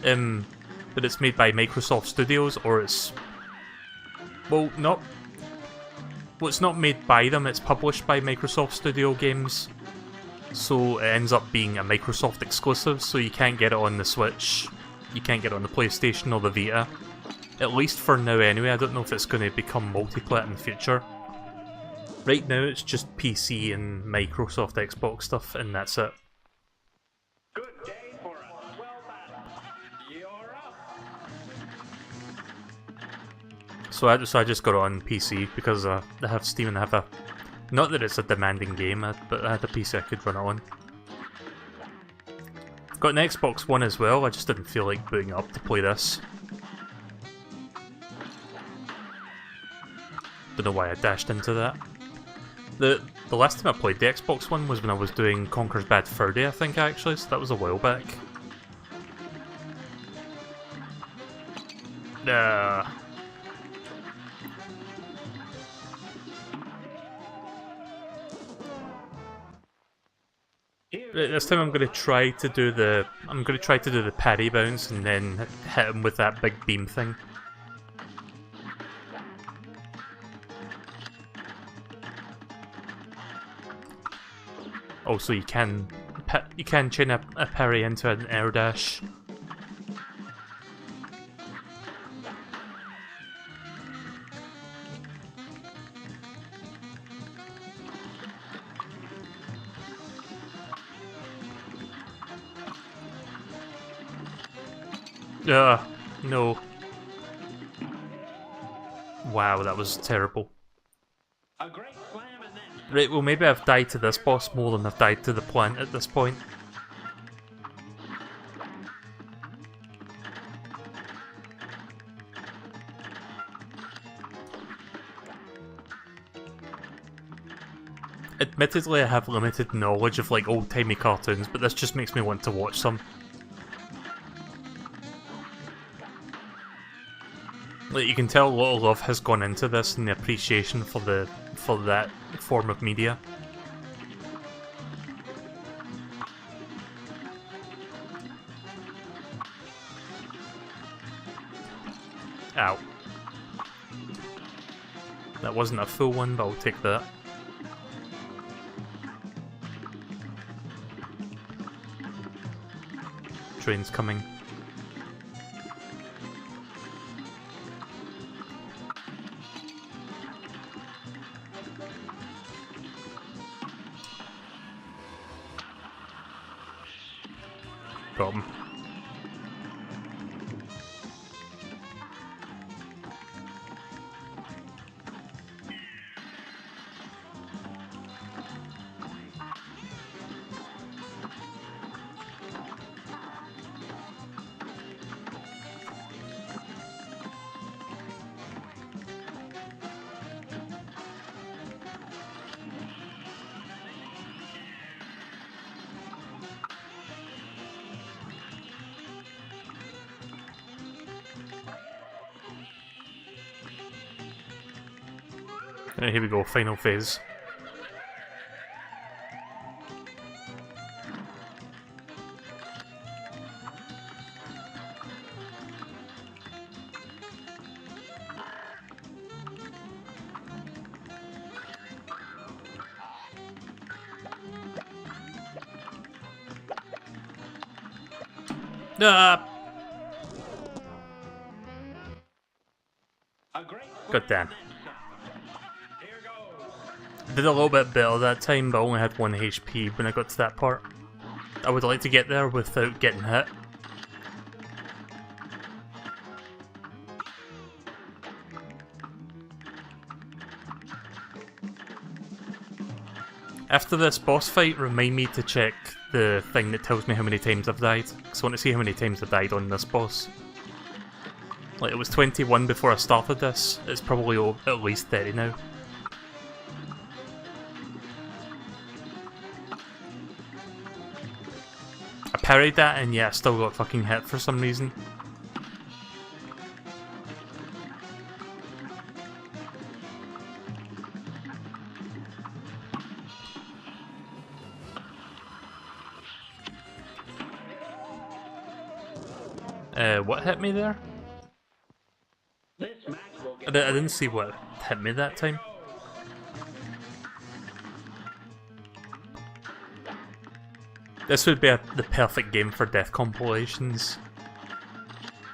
made by Microsoft Studios, or it's... Well, not... Well, it's not made by them, it's published by Microsoft Studio Games. So it ends up being a Microsoft exclusive, so you can't get it on the Switch, you can't get it on the PlayStation or the Vita. At least for now anyway, I don't know if it's going to become multi-plat in the future. Right now it's just PC and Microsoft Xbox stuff, and that's it. Good day for a swell battle. You're up. So I just got it on PC because I have Steam and I have a... Not that it's a demanding game, but I had a PC I could run it on. Got an Xbox One as well, I just didn't feel like booting it up to play this. Don't know why I dashed into that. The last time I played the Xbox One was when I was doing Conker's Bad Fur Day, I think, actually, so that was a while back. Right, this time I'm gonna try to do the parry bounce and then hit him with that big beam thing. Also, you can chain a parry into an air dash. No. Wow, that was terrible. A great slam and then Right, well maybe I've died to this boss more than I've died to the plant at this point. Admittedly, I have limited knowledge of like old-timey cartoons, but this just makes me want to watch some. Like, you can tell a lot of love has gone into this and the appreciation for that form of media. Ow. That wasn't a full one, but I'll take that. Train's coming. Problem. Right, here we go, final phase. Ah! A great God damn. Here goes. Did a little bit better that time, but I only had 1 HP when I got to that part. I would like to get there without getting hit. After this boss fight, remind me to check the thing that tells me how many times I've died, because I want to see how many times I died on this boss. Like, it was 21 before I started this, it's probably at least 30 now. I parried that and yeah, I still got fucking hit for some reason. What hit me there? This match will I get didn't see what hit me that time. This would be the perfect game for death compilations.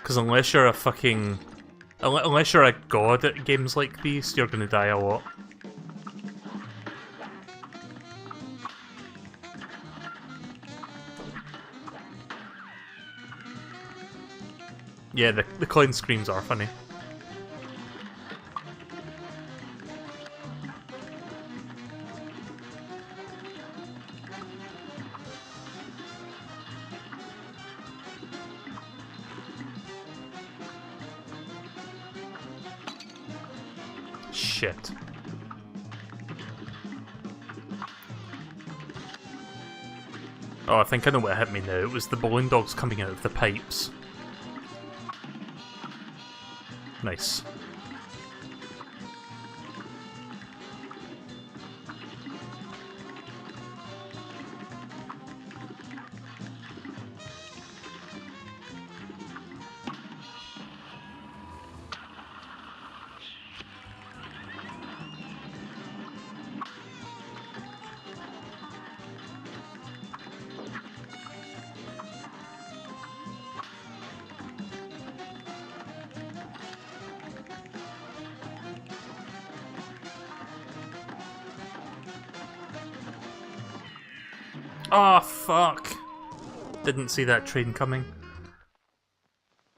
Because unless you're a fucking... Unless you're a god at games like these, you're gonna die a lot. Yeah, the coin screams are funny. Shit. Oh, I think I know what hit me now. It was the balloon dogs coming out of the pipes. Nice. Oh, fuck. Didn't see that train coming.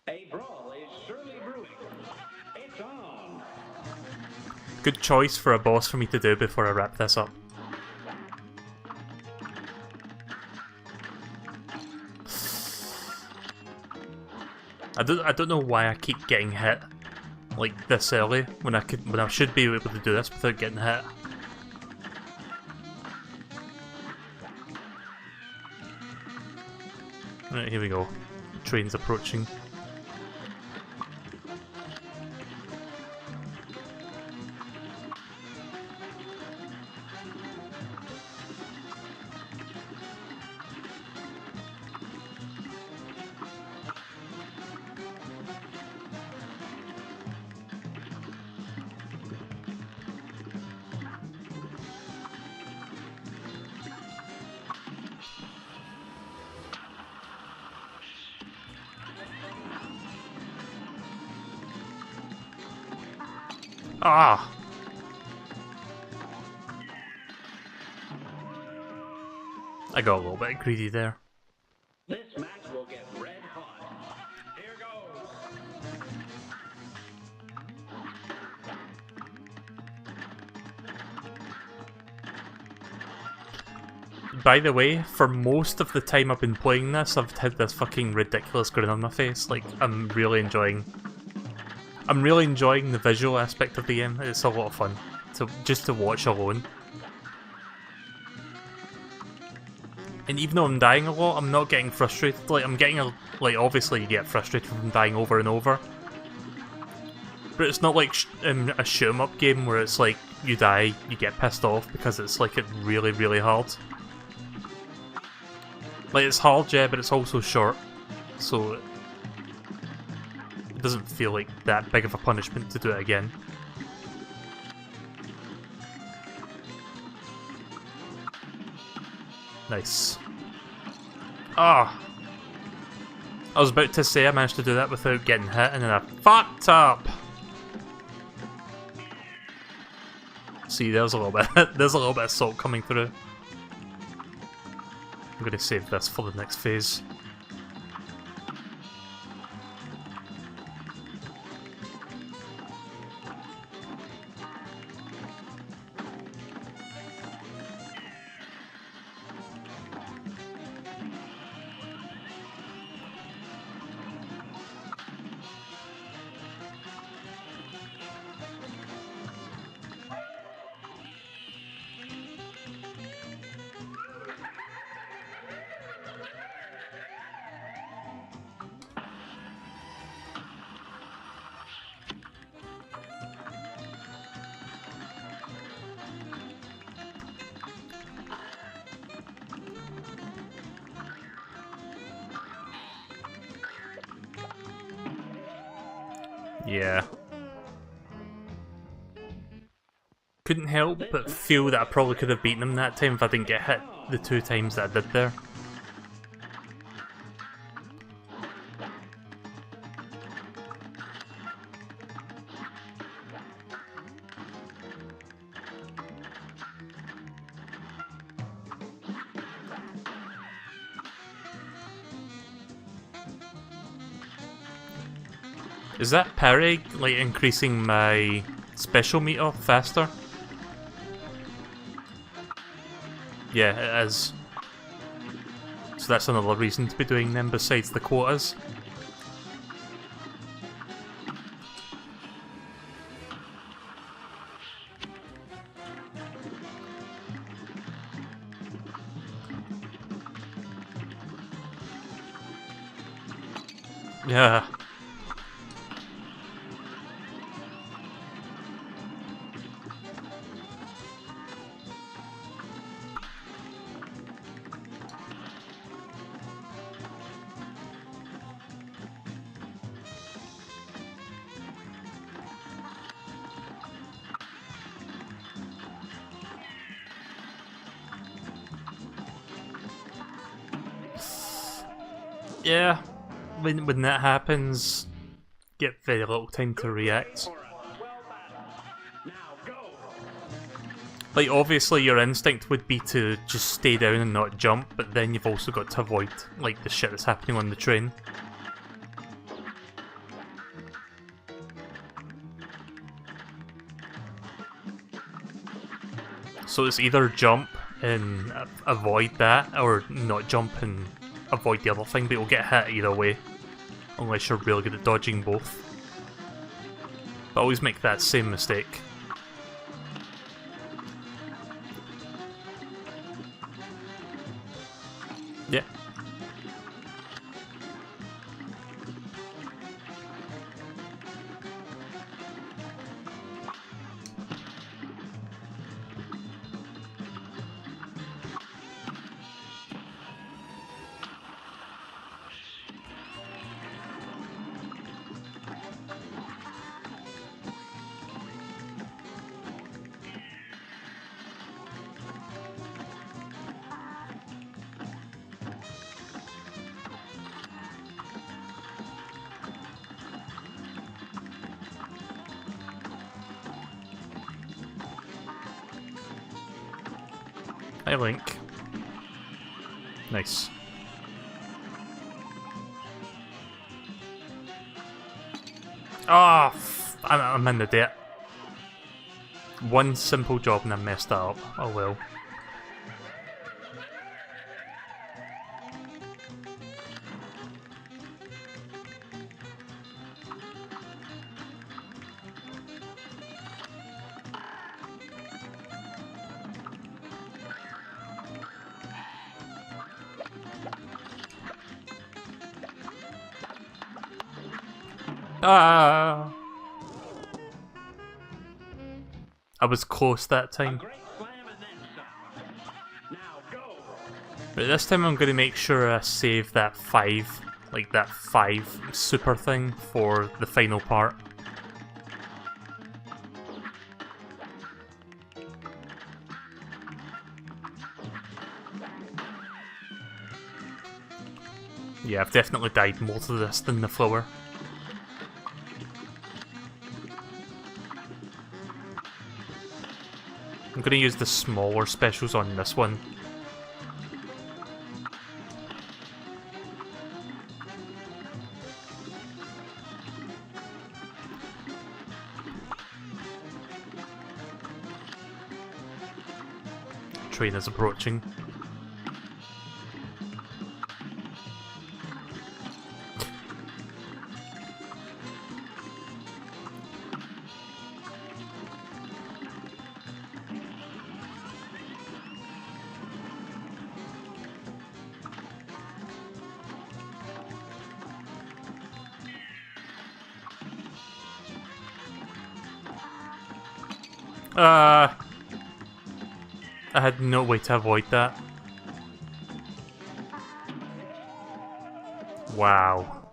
A brawl is surely brewing. It's on. Good choice for a boss for me to do before I wrap this up. I don't know why I keep getting hit like this early when I should be able to do this without getting hit. Right, here we go. Train's approaching. Ah! I got a little bit greedy there. This match will get red hot. Here goes. By the way, for most of the time I've been playing this, I've had this fucking ridiculous grin on my face. Like, I'm really enjoying the visual aspect of the game. It's a lot of fun just to watch alone. And even though I'm dying a lot, I'm not getting frustrated. Like, obviously you get frustrated from dying over and over. But it's not like a shoot 'em up game where it's like, you die, you get pissed off because it's like really, really hard. Like, it's hard, yeah, but it's also short. So it doesn't feel like that big of a punishment to do it again. Nice. Ah! I was about to say I managed to do that without getting hit, and then I fucked up. See, there's a little bit. There's a little bit of salt coming through. I'm gonna save this for the next phase. Yeah. Couldn't help but feel that I probably could have beaten him that time if I didn't get hit the 2 times that I did there. Is that parry, like, increasing my special meter faster? Yeah, it is. So that's another reason to be doing them besides the quotas. Yeah. Yeah, when that happens, get very little time to react. Like, obviously your instinct would be to just stay down and not jump, but then you've also got to avoid, like, the shit that's happening on the train. So it's either jump and avoid that, or not jump and avoid the other thing, but you'll get hit either way. Unless you're really good at dodging both. But always make that same mistake. Yeah. Hi, Link. Nice. Ah, I'm in the debt. One simple job and I messed that up. Oh well. Ah! I was close that time. But this time I'm going to make sure I save that 5, like that 5 super thing for the final part. Yeah, I've definitely died more to this than the flower. I'm gonna use the smaller specials on this one. Train is approaching. I had no way to avoid that. Wow.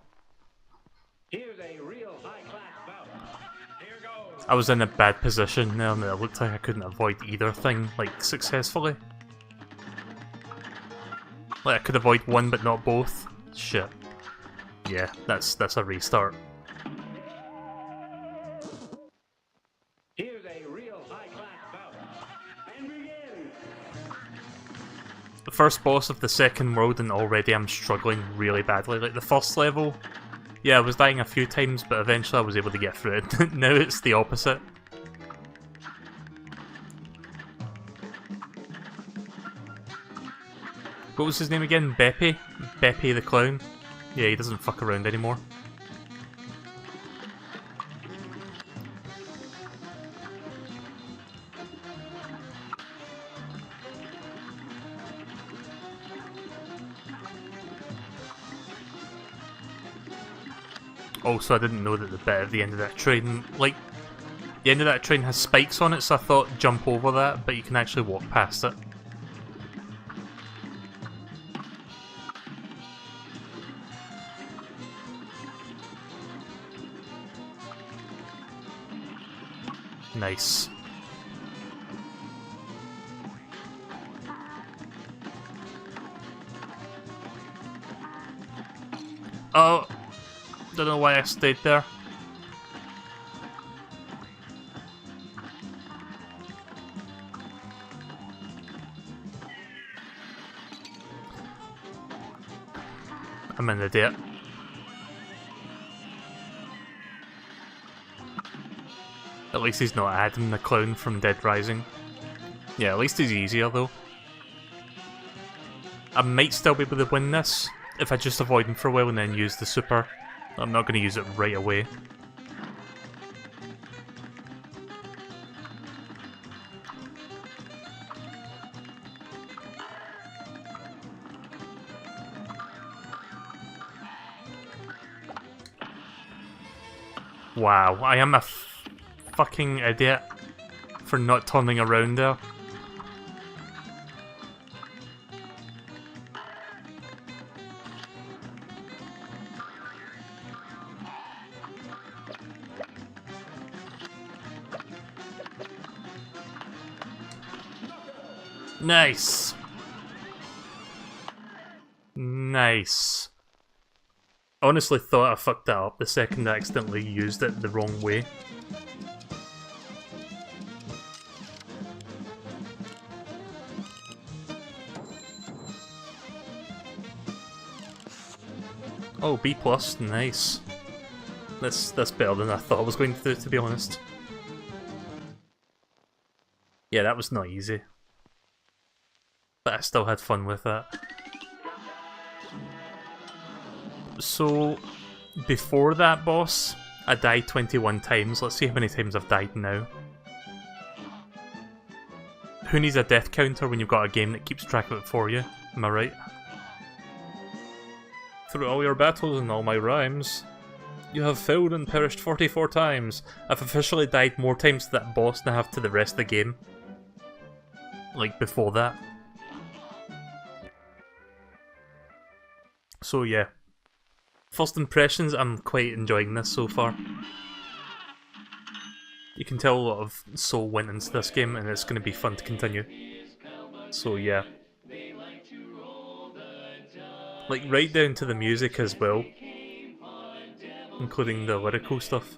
Here's a real high-class bout. Here goes. I was in a bad position there and it looked like I couldn't avoid either thing, like, successfully. Like, I could avoid one but not both. Shit. Yeah, that's a restart. Here's a real high-class bout. And begin. The first boss of the second world and already I'm struggling really badly. Like, the first level, yeah, I was dying a few times, but eventually I was able to get through it. Now it's the opposite. What was his name again? Beppy? Beppy the clown? Yeah, he doesn't fuck around anymore. Also, I didn't know that the bit at the end of that train, like, the end of that train has spikes on it, so I thought jump over that, but you can actually walk past it. Nice. Oh, don't know why I stayed there. I'm an idiot. At least he's not Adam the clown from Dead Rising. Yeah, at least he's easier though. I might still be able to win this if I just avoid him for a while and then use the super. I'm not going to use it right away. Wow, I am a fucking idiot for not turning around there. Nice. Nice. I honestly thought I fucked that up the second I accidentally used it the wrong way. Oh, B+, nice. That's better than I thought I was going to do, to be honest. Yeah, that was not easy. But I still had fun with that. So, before that boss, I died 21 times. Let's see how many times I've died now. Who needs a death counter when you've got a game that keeps track of it for you? Am I right? Through all your battles and all my rhymes, you have failed and perished 44 times. I've officially died more times to that boss than I have to the rest of the game. Like before that. So yeah. First impressions, I'm quite enjoying this so far. You can tell a lot of soul went into this game and it's going to be fun to continue. So yeah. Like, right down to the music as well, including the lyrical stuff.